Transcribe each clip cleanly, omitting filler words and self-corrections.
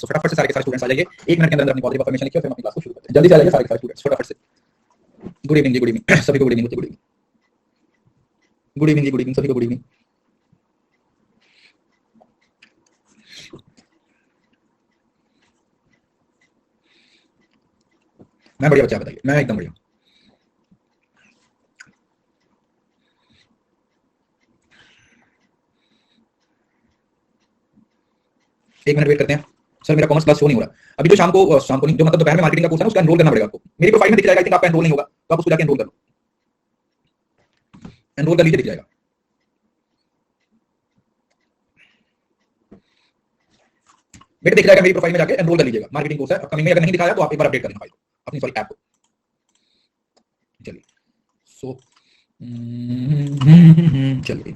सो फटाफट से सारे के सारे स्टूडेंट्स आ जाइए, 1 मिनट के अंदर अपनी पॉजिटिव अफर्मेशन लिखिए, फिर हम अपनी क्लास को शुरू करते हैं। जल्दी से आ जाइए सारे के सारे स्टूडेंट्स फटाफट से। गुड इवनिंग जी, गुड इवनिंग सभी को, good evening, good evening, good evening जी, गुड इवनिंग सभी को, गुड इवनिंग। मैं बढ़िया बच्चा, बताइए। मैं एकदम बढ़िया। एक मिनट वेट करते हैं। सर मेरा कॉमर्स क्लास शो नहीं हो रहा अभी, तो शाम को नहीं, जो मतलब दोपहर में मार्केटिंग का कोर्स है उसका एनरोल करना पड़ेगा आपको। मेरी प्रोफाइल में दिख जाएगा, आई थिंक आपका एनरोल नहीं होगा, तो आप उसको जाके एनरोल कर लो, एनरोल कर लीजिए, दिख जाएगा। बेटा दिख जाएगा मेरी प्रोफाइल में, जाके एनरोल कर लीजिएगा। मार्केटिंग कोर्स है अपकमिंग में, अगर नहीं दिखाया तो आप एक बार अपडेट कर देना फाइल को, अपनी सॉरी ऐप को। चलिए सो चलिए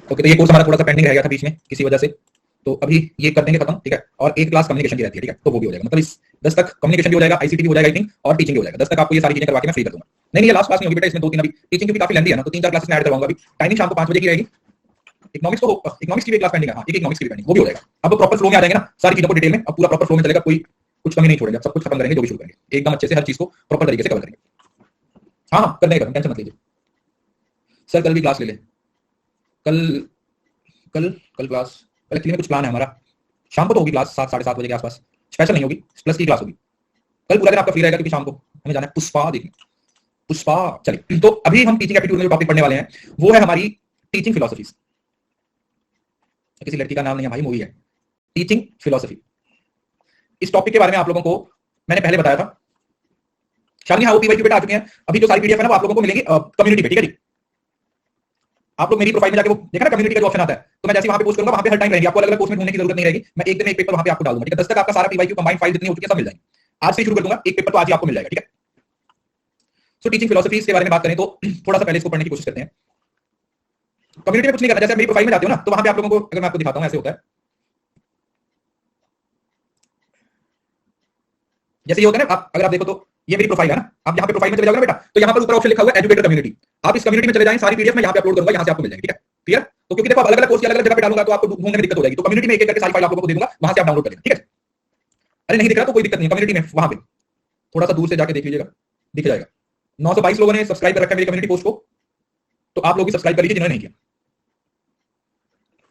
ओके, तो ये कोर्स हमारा थोड़ा सा पेंडिंग रह गया था बीच में किसी वजह से, तो अभी ये कर देंगे खत्म, ठीक है। और एक क्लास कम्युनिकेशन की रहती है, ठीक है, तो वो भी हो जाएगा, मतलब इस 10 तक कम्युनिकेशन भी हो जाएगा, आईसीटी भी हो जाएगा आई थिंक, और टीचिंग भी हो जाएगा। 10 तक आपको ये सारी चीजें करवा के मैं फ्री कर दूंगा। नहीं ये लास्ट क्लास नहीं होगी बेटा, इसमें 2-3 अभी टीचिंग की काफी लेंथी है ना, तो 3-4 क्लासेस में ऐड करवाऊंगा। अभी टाइमिंग शाम को 5 बजे की रहेगी। इकोनॉमिक्स तो इकोनॉमिक्स की भी क्लास पेंडिंग है, हाँ एक इकोनॉमिक्स की भी पेंडिंग, वो भी हो जाएगा। अब प्रॉपर फ्लो में आ जाएंगे ना सारी चीजों को डिटेल में, अब पूरा प्रॉपर फ्लो में चलेगा, कोई कुछ कमी नहीं छोड़ेंगे, सब कुछ खत्म करेंगे, जो भी शुरू करेंगे एकदम अच्छे से हर चीज को प्रॉपर तरीके से कवर करेंगे। हाँ कर देंगे, टेंशन मत लीजिए सर। कल भी क्लास ले लें, कल कल कल क्लास, कल एक्चुअली में कुछ प्लान है हमारा, शाम को तो होगी क्लास 7 साढ़े 7 बजे के आसपास, स्पेशल नहीं होगी, प्लस की क्लास होगी। कल पूरा दिन आपका फ्री रहेगा, क्योंकि शाम को हमें जाना है पुष्पा देखने, पुष्पा। चलिए तो अभी हम टीचिंग एप्टीट्यूड में जो टॉपिक पढ़ने वाले हैं वो है हमारी टीचिंग फिलोसफीज। किसी लड़की का नाम नहीं है भाई, मूवी है टीचिंग फिलोसफी। इस टॉपिक के बारे में आप लोगों को मैंने पहले बताया था। शालिनी हाँ, पीवाईक्यू बेटा आ चुके हैं। अभी जो सारी पीडीएफ है ना वो आप लोगों को मिलेंगी कम्युनिटी पे, ठीक है जी। आप लोग मेरी प्रोफाइल में जाके वो देखा ना कम्युनिटी का जो ऑप्शन आता है, तो मैं जैसे वहां पे पोस्ट करूंगा वहां पे हर टाइम रहेगी, आपको अलग-अलग कोर्स में ढूंढने की जरूरत नहीं रहेगी। मैं एक दिन में एक पेपर वहां पे आपको डाल दूंगा, ठीक है। 10 तक आपका सारा पीवाईक्यू कंबाइंड फाइल जितनी हो चुकी है सब मिल जाएगी। आज से शुरू कर दूंगा, एक पेपर तो आज ही आपको मिल जाएगा, ठीक है। सो टीचिंग फिलोसफीज के बारे में बात करें तो थोड़ा सा पहले इसको पढ़ने की कोशिश करते हैं। कम्युनिटी में कुछ नहीं करना, जैसे मेरी प्रोफाइल में जाते हो ना, तो वहां पे आप लोगों को अगर मैं आपको दिखाता हूं ऐसे होता है, जैसे ये होता है ना, अगर आप देखो तो ये मेरी प्रोफाइल है ना, आप यहाँ पे प्रोफाइल में चले जाओगे ना बेटा, तो यहाँ पर ऊपर ऑप्शन लिखा हुआ है एजुकेटर कम्युनिटी। आप इस कम्युनिटी में चले जाएं, सारी पीडीएफ मैं यहाँ पे अपलोड करूंगा, यहाँ से आपको मिल जाएगी, ठीक है। क्लियर? तो क्योंकि देखो अलग-अलग कोर्स की अलग-अलग जगह पे डालूंगा तो आपको ढूंढने में दिक्कत हो जाएगी, तो कम्युनिटी में एक-एक करके सारी फाइल आप लोगों को दे दूंगा, वहां से आप डाउनलोड कर लेना, ठीक है। अरे नहीं दिख रहा तो कोई दिक्कत नहीं, कम्युनिटी में वहां पे थोड़ा सा दूर से जाके देख लीजिएगा, दिख जाएगा। 922 लोगों ने सब्सक्राइब कर रखा है मेरी कम्युनिटी पोस्ट को, तो आप लोग भी सब्सक्राइब कर लीजिए जिन्होंने नहीं किया।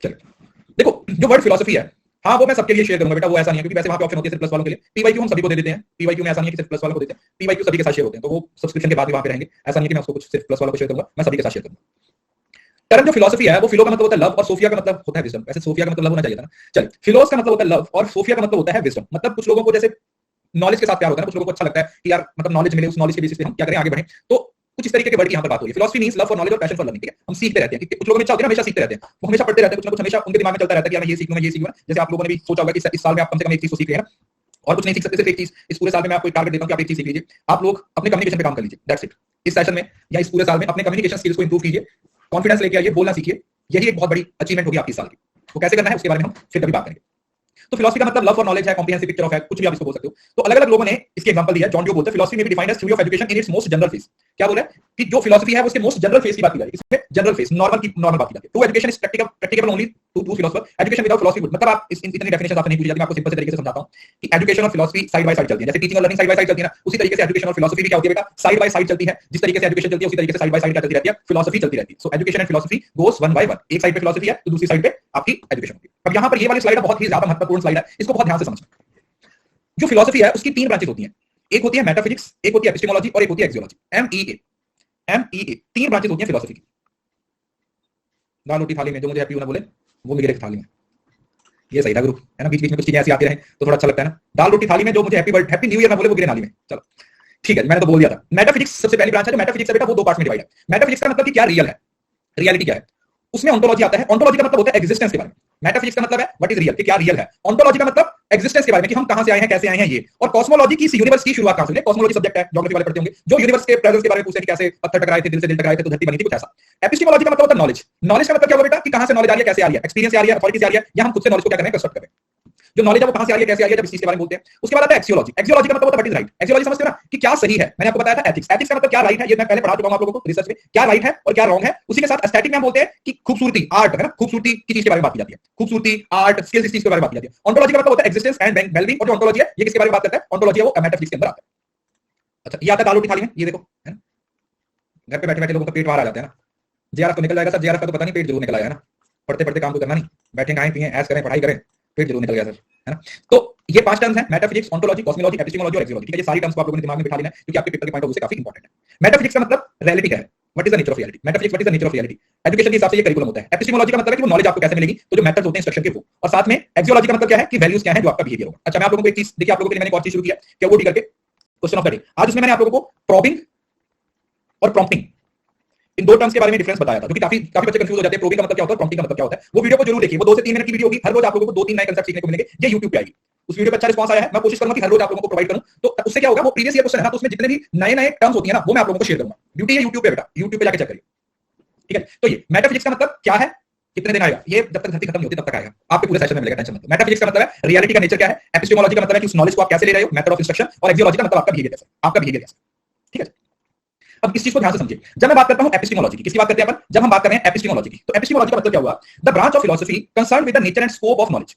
चलिए देखो, जो वर्ड फिलोसफी है, हाँ वो मैं सबके लिए शेयर करूंगा बेटा, वो ऐसा नहीं है, क्योंकि वैसे वहां पे ऑप्शन होती है सिर्फ प्लस वालों के लिए। पीवाईक्यू हम सभी को दे देते हैं, पीवाईक्यू में ऐसा नहीं है कि सिर्फ प्लस वालों को देते हैं, पीवाईक्यू सभी के साथ शेयर होते हैं, तो वो सब्सक्रिप्शन के बाद भी वहां पे रहेंगे। ऐसा नहीं है कि मैं उसको कुछ सिर्फ प्लस वालों को शेयर करूंगा, मैं सभी के साथ शेयर करूंगा। टर्म जो फिलोसफी है वो फिलो का मतलब होता है लव और सोफिया का मतलब होता है विजडम। वैसे सोफिया का मतलब लव होना चाहिए था ना। चलिए फिलोस का मतलब होता है लव और सोफिया का मतलब होता है विजडम। मतलब कुछ लोगों को जैसे नॉलेज के साथ प्यार होता है ना, कुछ लोगों को अच्छा लगता है कि यार मतलब नॉलेज मिले, उस नॉलेज के बेसिस पे हम क्या करें, आगे बढ़ें, तो कुछ इस तरीके के वर्ड की यहाँ पर बात हो रही है। Philosophy means love for knowledge और पैशन फॉर लर्निंग, ठीक है। हम सीखते रहते हैं, कुछ लोगों में इच्छा होती है हमेशा सीखते रहते हैं, वो हमेशा पढ़ते रहते हैं, कुछ ना कुछ हमेशा उनके दिमाग में चलता रहता है कि यार मैं ये सीखूंगा, ये सीखूंगा। जैसे आप लोगों ने भी सोचा होगा कि इस साल में आप कम से कम एक चीज को सीख रहे हैं और कुछ नहीं सीख सकते, सिर्फ एक चीज। इस पूरे साल में मैं आपको एक टारगेट देता हूं कि आप एक चीज सीख लीजिए, आप लोग अपने कम्युनिकेशन पे काम कर लीजिए, दैट्स इट। इस सेशन में या इस पूरे साल में अपने कम्युनिकेशन स्किल्स को इंप्रूव कीजिए, कॉन्फिडेंस लेके आइए, बोलना सीखिए, यही एक बहुत बड़ी अचीवमेंट होगी आपकी साल की। वो कैसे करना है उसके बारे में हम फिर कभी बात करेंगे। तो फिलोसफी का मतलब लव फॉर नॉलेज है, कॉम्प्रिहेंसिव पिक्चर ऑफ है, कुछ भी आप इसको बोल सकते हो। तो अलग-अलग लोगों ने इसके एग्जांपल दिया है। जॉन ड्यू बोलते हैं फिलोसफी में be defined as theory of education in its most general phase. क्या बोल रहे हैं कि जो फिलोसफी है वो उसके मोस्ट जनरल फेज की बात की जा रही है, इसमें जनरल फेज नॉर्मल की नॉर्मल बात की जाती है। True education is practical only to philosopher, education without philosophy good. मतलब आप इतनी डेफिनेशन आपसे नहीं पूछी जाती, मैं आपको सिंपल से तरीके से समझाता हूं कि एजुकेशन और फिलोसफी साइड बाय साइड चलती है। जैसे टीचिंग और लर्निंग साइड बाय साइड चलती है ना, उसी तरीके से एजुकेशन और फिलोसफी भी क्या होती है बेटा, साइड बाय साइड चलती है। जिस तरीके से एजुकेशन चलती है उसी तरीके से साइड बाय साइड क्या चलती रहती है, फिलोसफी चलती रहती है। So education and philosophy goes one by one. एक साइड पे फिलोसफी है तो दूसरी साइड पे आपकी एजुकेशन होगी। अब यहां पर ये वाली स्लाइड बहुत ही ज्यादा महत्वपूर्ण स्लाइड है, इसको बहुत ध्यान से समझना। जो फिलोसफी है उसकी 3 ब्रांचेस होती हैं, एक होती है मेटाफिजिक्स, एक होती है एपिस्टेमोलॉजी और एक होती है एक्सियोलॉजी। एमईए 3 ब्रांचेस होती हैं फिलोसफी की। दाल रोटी थाली में जो मुझे हैप्पी होना बोले वो मेरे थाली में, ये सही था ग्रुप है ना। बीच बीच में कुछ चीजें ऐसी आती रहे तो थोड़ा अच्छा लगता है ना। दाल रोटी थाली में जो मुझे हैप्पी न्यू ईयर ना बोले वो गिरे नाली में। चलो ठीक है, मैंने तो बोल दिया था। मेटाफिजिक्स सबसे पहली ब्रांच है। जो मेटाफिजिक्स है बेटा वो 2 पार्ट्स में डिवाइड है। मेटाफिजिक्स का मतलब कि क्या रियल है, रियलिटी क्या है, उसमें ओंटोलॉजी आता है। ओंटोलॉजी का मतलब होता है एग्जिस्टेंस के बारे में। मेटाफिजिक्स का मतलब है व्हाट इज रियल, कि क्या रियल है। ओंटोलॉजी का मतलब एग्जिस्टेंस के बारे में कि हम कहां से आए हैं, कैसे आए हैं ये। और कॉस्मोलॉजी की यूनिवर्स की शुरुआत कहां से हुई। कॉस्मोलॉजी सब्जेक्ट है, ज्योग्राफी वाले पढ़ते होंगे, जो यूनिवर्स के प्रेजेंस के बारे में पूछते हैं कि कैसे पत्थर टकराए थे, दिल से दिल टकराए थे तो धरती बनी थी, कुछ ऐसा। एपिस्टेमोलॉजी का मतलब होता है नॉलेज। नॉलेज का मतलब क्या होगा बेटा कि कहां से नॉलेज आ रही है, कैसे आ रही है, एक्सपीरियंस से आ रही है, अथॉरिटी से आ रही है, या हम खुद से नॉलेज को क्या कर रहे हैं, कंस्ट्रक्ट कर रहे हैं। जो नॉलेज है वो कहां से आ रही है, कैसे आ रही है, जब इस चीज के बारे में बोलते हैं। उसके बाद आता है एक्सियोलॉजी। एक्सियोलॉजी का मतलब होता है व्हाट इज राइट। एक्सियोलॉजी समझते हो ना कि क्या सही है। मैंने आपको बताया था एथिक्स। एथिक्स का मतलब क्या राइट है, ये मैं पहले पढ़ा चुका हूं आप लोगों को रिसर्च में, क्या राइट है और क्या रॉन्ग है। उसी के साथ एस्थेटिक में हम बोलते हैं कि खूबसूरती, आर्ट है ना, खूबसूरती की चीज के बारे में बात की जाती है, खूबसूरती, आर्ट, स्किल्स, इस चीज के बारे में बात की जाती है। ओंटोलॉजी का मतलब होता है एक्जिस्टेंस एंड वेलबींग, और जो ओंटोलॉजी है ये किसके बारे में बात करता है, ओंटोलॉजी है वो मेटाफिजिक्स के अंदर आता है। अच्छा, ये आता है दाल रोटी थाली में, ये देखो है ना, घर पे बैठे बैठे लोगों का पेट बाहर आ जाता है ना। जेआरएफ तो निकल जाएगा सर, जेआरएफ का तो पता नहीं, पेट जरूर निकल आएगा ना। पढ़ते पढ़ते काम तो करना नहीं, बैठे खाएं पिए ऐश करें पढ़ाई करें, पेट जरूर निकल गया सर, है ना। तो ये 5 टर्म्स हैं, मेटाफिजिक्स, ओंटोलॉजी, कॉस्मोलॉजी, एपिस्टेमोलॉजी और एक्सियोलॉजी। ठीक है, ये सारी टर्म्स को आप लोगों ने दिमाग में बिठा लेना है क्योंकि आपके पेपर के पॉइंट ऑफ व्यू से काफी इंपॉर्टेंट है। मेटाफिजिक्स का मतलब रियलिटी है, what is the nature of reality. Metaphysics what is the nature of reality, education के हिसाब से ये करिकुलम होता है। एपिस्टेमोलॉजी का मतलब है कि वो नॉलेज आपको कैसे मिलेगी, तो जो मेथड्स होते हैं इंस्ट्रक्शन के वो, और साथ में एक्सियोलॉजी का मतलब क्या है कि वैल्यूज क्या है जो आपका बिहेवियर होगा। अच्छा, मैं आप लोगों को एक चीज देखिए, आप लोगों के लिए मैंने एक और चीज शुरू किया, क्या वो डी करके क्वेश्चन ऑफ द डे। आज उसमें मैंने आप लोगों को प्रॉबिंग और प्रॉम्प्टिंग, इन दो टर्म्स के बारे में डिफरेंस बताया था, क्योंकि काफी बच्चे कंफ्यूज हो जाते हैं, प्रोबिंग का मतलब क्या होता है, प्रॉम्प्टिंग का मतलब क्या होता है। वो वीडियो को जरूर देखिए, वो 2 से 3 मिनट की वीडियो होगी, हर रोज आप लोगों को 2-3 नए कांसेप्ट सीखने को मिलेंगे, ये YouTube पे आएगी। उस वीडियो पे अच्छा रिस्पांस आया है, मैं कोशिश करूंगा कि हर रोज आप लोगों को प्रोवाइड करूं, तो उससे क्या होगा, वो प्रीवियस ईयर क्वेश्चन है ना, तो उसमें जितने भी नए टर्म्स होती है ना, वो मैं आप लोगों को शेयर करूंगा। ड्यूटी है YouTube पे बेटा, YouTube पे जाके चेक करिए, ठीक है। तो ये मेटाफिजिक्स का मतलब क्या है, कितने दिन आएगा, ये जब तक धरती खत्म नहीं होती तब तक आएगा, आपके पूरे सेशन में मिलेगा, टेंशन मत लो। मेटाफिजिक्स का मतलब है रियलिटी का नेचर क्या है, एपिस्टेमोलॉजी का मतलब है कि उस नॉलेज को आप कैसे ले रहे हो, मेथड ऑफ इंस्ट्रक्शन, और एक्सियोलॉजी का मतलब आपका बिहेवियर कैसा, आपका बिहेवियर कैसा, ठीक है। अब इस चीज को ध्यान से समझिए, जब मैं बात करता हूं एपिस्टेमोलॉजी की, किसकी बात करते हैं अपन, जब हम बात कर रहे हैं एपिस्टेमोलॉजी की, तो एपिस्टेमोलॉजी का मतलब क्या हुआ, the branch of philosophy concerned with the nature and scope of knowledge,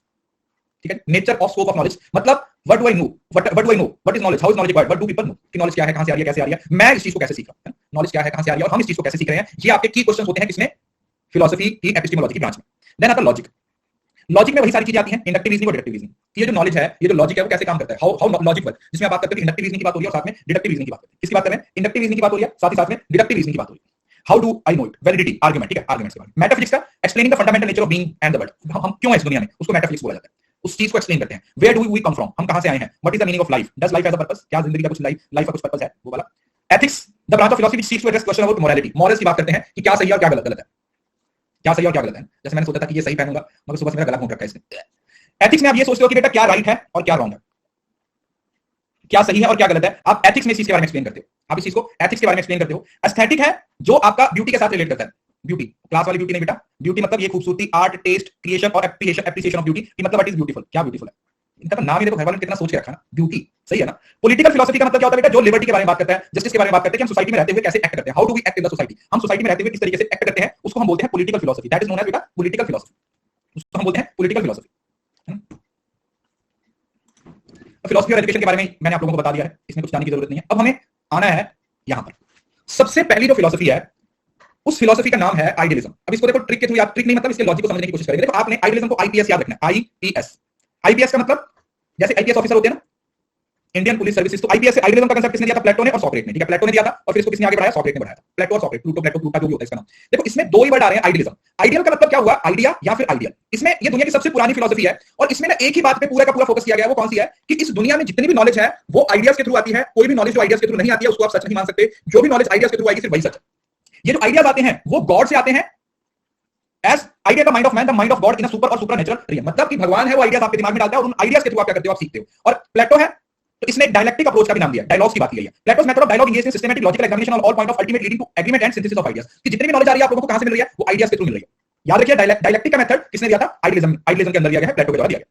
ठीक है। Nature of scope of knowledge मतलब what do I know, what is knowledge, how is knowledge required, what do people know, कि knowledge क्या है, कहां से आ रही है, कैसे आ रही है, मैं इस चीज को कैसे सीख रहा हूं, नॉलेज क्या है, कहां से आ रही है, और हम इस चीज को कैसे सीख रहे हैं, ये आपके की क्वेश्चंस होते हैं किसमें, फिलॉसफी की एपिस्टेमोलॉजी की ब्रांच में। देन आता लॉजिक। लॉजिक में वही सारी चीजें आती हैं, इंडक्टिव रीजनिंग और डिडक्टिव रीजनिंग। ये जो नॉलेज है, ये जो लॉजिक है, वो कैसे काम करता है, हाउ लॉजिक वर्क, जिसमें आप बात करते हैं इंडक्टिव रीजनिंग की बात हो रही है और साथ में डिडक्टिव रीजनिंग की बात हो रही है। किसकी बात कर रहे हैं, इंडक्टिव रीजनिंग की बात हो रही है, साथ ही साथ में डिडक्टिव रीजनिंग की बात हो रही है। How do I no it, validity, argument, ठीक है, आर्गुमेंट्स के बारे में। मेटाफिजिक्स का explaining the fundamental nature of being and the world, हम क्यों हैं इस दुनिया में, उसको मेटाफिजिक्स बोला जाता है। उस चीज को एक्सप्लेन करते हैं। Where do we come from, हम कहां से आए हैं, what is the meaning of life, does life has a purpose, क्या जिंदगी का कुछ लाइफ का कुछ पर्पस है, वो वाला। Ethics, the branch of philosophy which seeks to address question about morality, morals की बात करते हैं कि क्या सही है और क्या गलत है, क्या सही और क्या गलत है। जैसे मैंने सोचा था कि ये सही पहनूंगा, मगर सुबह से मेरा गला घोंट रखा है इसने। एथिक्स में आप ये सोचते हो कि बेटा क्या राइट है और क्या रॉन्ग है, क्या सही है और क्या गलत है, आप एथिक्स में इस चीज के बारे में एक्सप्लेन करते हो, आप इस चीज को एथिक्स के बारे में एक्सप्लेन करते हो। एस्थेटिक है जो आपका ब्यूटी के साथ रिलेट करता है, ब्यूटी क्लास वाली ब्यूटी नहीं बेटा, ब्यूटी मतलब ये खूबसूरती, आर्ट, टेस्ट, क्रिएशन और एप्रिसिएशन ऑफ ब्यूटी, कि मतलब व्हाट इज ब्यूटीफुल, क्या ब्यूटीफुल है। इनका तो नाम ही देखो, घर वालों ने कितना सोच के रखा ना, ब्यूटी, सही है ना। पॉलिटिकल फिलॉसफी का मतलब क्या होता है बेटा, जो लिबर्टी के बारे में बात करता है, जस्टिस के बारे में बात करते हैं कि हम सोसाइटी में रहते हुए कैसे एक्ट करते हैं, how do we act in the society, हम सोसाइटी में रहते हुए किस तरीके से एक्ट करते हैं, उसको हम बोलते हैं political philosophy, that is known as बेटा पॉलिटिकल फिलॉसफी, उसको हम बोलते हैं पॉलिटिकल फिलॉसफी। फिलॉसफी और एजुकेशन के बारे में मैंने आप लोगों को बता दिया है, इसमें कुछ जानने की जरूरत नहीं है। अब हमें आना है यहां पर, सबसे पहली जो फिलॉसफी है उस फिलॉसफी का नाम है आइडियलिज्म। अब इसको देखो ट्रिक के थ्रू याद, ट्रिक नहीं मतलब इसके लॉजिक को समझने की कोशिश करेंगे। देखो आपने आइडियलिज्म को आईपीएस याद रखना है, आईपीएस। आईपीएस का मतलब जैसे आईपीएस ऑफिसर होते हैं ना, इंडियन पुलिस सर्विसेज, तो आईपीएस से आइडियलिज्म का कंसेप्ट किसने दिया था, प्लेटो ने और सॉक्रेट ने, ठीक है। प्लेटो ने दिया था और फिर इसको किसने आगे बढ़ाया, सॉक्रेट ने बढ़ाया था। प्लेटो और सॉक्रेट, प्लूटा जो भी होता है इसका नाम। देखो इसमें दो ही वर्ड आ रहे हैं, आइडियलिज्म। आइडियल का मतलब क्या हुआ, आइडिया या फिर आइडियल। इसमें ये दुनिया की सबसे पुरानी फिलॉसफी है और इसमें ना एक ही बात पे पूरा का पूरा फोकस किया गया है, वो कौन सी है कि इस दुनिया में जितनी भी नॉलेज है वो आइडियाज के थ्रू आती है। कोई भी नॉलेज जो आइडियाज के थ्रू नहीं आती है उसको आप सच नहीं मान सकते। जो भी नॉलेज आइडियाज के थ्रू आएगी सिर्फ वही सच है। ये जो आइडियाज आते हैं वो गॉड से आते हैं, as idea the mind of man, the mind of god in a super और सुपरनैचुरल रियम। मतलब कि भगवान है वो आइडियाज आपके दिमाग में डालता है और उन आइडियाज के थ्रू आप क्या करते हो, आप सीखते हो। और प्लेटो है तो इसने डायलेक्टिक अप्रोच का भी नाम दिया, डायलॉग्स की बात की गई है। Plato's method of dialogue engage in systematic logical examination of all point of ultimate leading to agreement and synthesis of ideas, कि जितनी भी नॉलेज आ रही है आप लोगों को कहां से मिल रही है, वो आइडियाज के थ्रू मिल रही है। याद रखिए डायलेक्टिक का मेथड किसने दिया था, आइडियलिज्म के अंदर दिया गया है, प्लेटो के द्वारा दिया गया।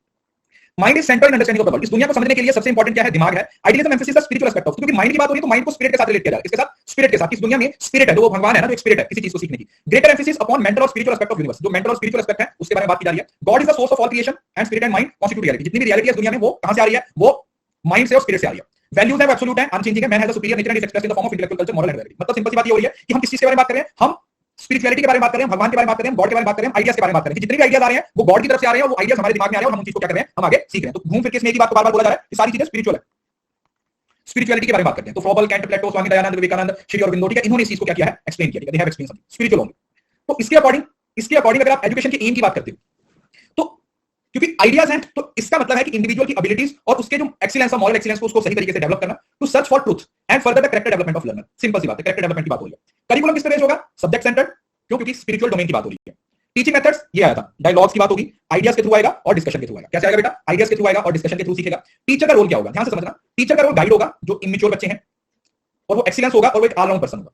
Mind is central in understanding of the world, इस दुनिया को समझने के लिए सबसे इंपॉर्टेंट क्या है, दिमाग है। Idealism emphasis the spiritual aspect of, क्योंकि माइंड की बात हो रही है तो माइंड को स्पिरिट के साथ रिलेट किया जाए, इसके साथ स्पिरिट के साथ, इस दुनिया में स्पिरिट है, जो भगवान है ना, जो एक स्पिरिट है किसी चीज को सीखने की। ग्रेटर एम्फसिस अपॉन मेंटल और स्पिरिचुअल एस्पेक्ट ऑफ यूनिवर्स, जो मेंटल और स्पिरिचुअल एस्पेक्ट है उसके बारे में बात की जा रही है। God is the source of all creation and spirit and mind constitute reality, जितनी भी रियलिटी है इस दुनिया में वो कहां से आ रही है, वो माइंड से और स्पिरिट से आ रही है। वैल्यूज है वो एब्सोल्यूट है, अनचेंजिंग है, man has a superior nature and is expressed in the form of intellectual culture, moral and validity. मतलब सिंपल सी बात ये हो रही है कि हम किस चीज के बारे में बात कर रहे हैं, हम स्पिरिचुअलिटी के बारे में बात कर रहे हैं, भगवान के बारे में बात कर रहे हैं, गॉड के बारे में बात कर रहे हैं, आइडियाज के बारे में बात कर रहे हैं। जितने भी आइडियाज आ रहे हैं वो गॉड की तरफ से आ रहे हैं, वो आइडियाज हमारे दिमाग में आ रहे हैं और हम उन चीज को क्या कर रहे हैं, हम आगे सीख रहे हैं। तो घूम फिर के इसमें एक ही बात को बार-बार बोला जा रहा है कि सारी चीजें स्पिरिचुअल है, स्पिरिचुअलिटी के बारे में बात करते हैं। तो फ्रॉबल, कैंट, प्लेटो, स्वामी दयानंद, विवेकानंद, श्री अरविंदो, ठीक है, इन्होंने इस चीज को क्या किया है, एक्सप्लेन किया, ठीक है, they have explain something spiritual only. तो इसके अकॉर्डिंग अगर आप एजुकेशन के एम की बात करते हो तो क्योंकि आइडियाज हैं तो इसका मतलब है कि इंडिविजुअल की एबिलिटीज और उसके जो एक्सीलेंस और मॉरल एक्सीलेंस को उसको सही तरीके से डेवलप करना, to search for truth and further the character development of learner. Simple सी बात है, कैरेक्टर डेवलपमेंट की बात हो रही है। करिकुलम किस तरह होगा, सब्जेक्ट सेंटर्ड, क्यों, क्योंकि स्पिरिचुअल डोमेन की बात हो रही है। टीचिंग मेथड्स ये आया था, डायलॉग्स की बात होगी, आइडियाज के थ्रू आएगा और डिस्कशन के थ्रू आएगा। कैसे आएगा बेटा, आइडियाज के थ्रू आएगा और डिस्कशन के थ्रू सीखेगा। टीचर का रोल क्या होगा, ध्यान से समझना, टीचर का रोल गाइड होगा, जो इमेच्योर बच्चे हैं, और वो एक्सीलेंस होगा, और वो एक ऑलराउंड पर्सन होगा।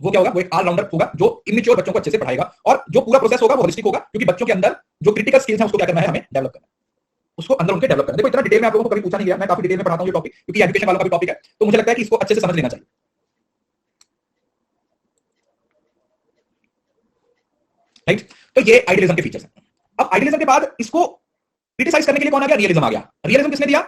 वो क्या होगा, वो एक ऑलराउंडर होगा जो इमेच्योर बच्चों को अच्छे से पढ़ाएगा, और जो पूरा प्रोसेस होगा वो होलिस्टिक होगा, क्योंकि बच्चों के अंदर जो क्रिटिकल स्किल्स हैं उसको क्या करना है, हमें डेवलप करना है। उसको अंदर उनके डेवलप करना। देखो इतना डिटेल में आप लोगों को कभी पूछा नहीं गया, मैं काफी डिटेल में पढ़ाता हूं ये टॉपिक, क्योंकि एजुकेशन वाला का भी टॉपिक है, तो मुझे लगता है कि इसको अच्छे से समझ लेना चाहिए। राइट, तो ये आइडियलिज्म के फीचर्स हैं। अब आइडियलिज्म के बाद इसको क्रिटिसाइज करने के लिए कौन आ गया? रियलिज्म आ गया। रियलिज्म किसने दिया?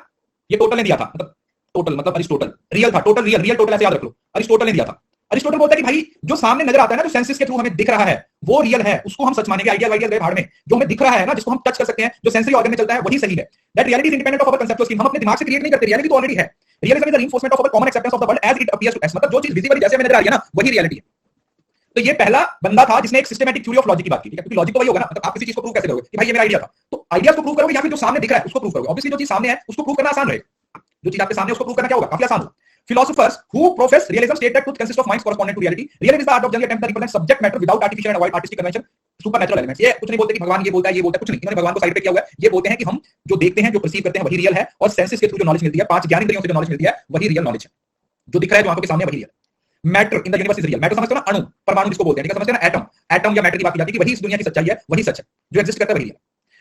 ये टोटल ने दिया था, मतलब टोटल मतलब अरिस्टोटल, रियल था, टोटल रियल, रियल टोटल ऐसे याद रख लो, अरिस्टोटल ने दिया था। अरिस्टोटल बोलता है कि भाई जो सामने नजर आता है ना, जो सेंसेस के थ्रू हमें दिख रहा है वो रियल है, उसको हम सच मानेंगे। आइडिया गए भाड़ में, जो हमें दिख रहा है ना, जिसको हम टच कर सकते हैं, जो सेंसरी ऑर्गन में चलता है, वही सही है। That reality is independent of our conceptual scheme. हम अपने दिमाग से क्रिएट नहीं करते, रियलिटी तो ऑलरेडी है। Realism is the reinforcement of our common acceptance of the world as it appears to us, मतलब जो चीज विजिबली जैसे हमें नजर आ रही है ना, वही रियलिटी है। तो ये पहला बंदा था जिसने एक सिस्टमेटिक थ्योरी ऑफ लॉजिक की बात की, क्योंकि लॉजिक तो वही होगा ना, मतलब आप किसी चीज को प्रूव कैसे करोगे कि भाई ये मेरा आइडिया था, तो आइडियाज को प्रूव करोगे या फिर जो सामने दिख रहा है उसको प्रूव करोगे। ऑब्वियसली जो चीज सामने है उसको प्रूव करना आसान रहेगा, जो चीज आपके सामने उसको प्रूव करना क्या होगा? काफी आसान होगा। Philosophers who profess realism state that truth consists of minds correspondent to reality. Realism is the art of generally attempt to represent subject matter without artificial and avoid artistic convention, supernatural elements. ये कुछ नहीं बोलते कि भगवान ये बोलता है, ये बोलता है, कुछ नहीं। इन्होंने भगवान को साइड पे किया हुआ है। ये बोलते हैं कि हम जो देखते हैं, जो परसीव करते हैं, वही रियल है, और सेंसेस के थ्रू जो नॉलेज मिलती है, 5 ज्ञानेंद्रियों से जो नॉलेज मिलती है, वही रियल नॉलेज है। जो दिख रहा है, जो आंखों के सामने, वही real. Matter in the universe is real. Matter समझते हो ना, अणु, परमाणु जिसको बोलते हैं, ठीक है? समझते हैं ना, एटम, एटम या मैटर की बात की जाती है कि वही इस दुनिया की सच्चाई है, वही सच है, जो एग्जिस्ट करता है वही रियल।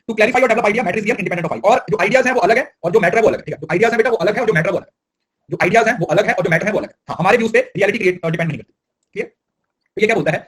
टू क्लैरिफाई और develop idea, matter is real independent of I. और जो आइडियाज हैं वो अलग है और जो मैटर है वो अलग है, ठीक है? जो आइडियाज हैं बेटा वो अलग है और जो मैटर है वो अलग है। जो आइडियाज हैं वो अलग है और जो मैटर है वो अलग है। हाँ, हमारे व्यूज पे रियलिटी डिपेंड नहीं करती। ठीक है? तो ये क्या बोलता है?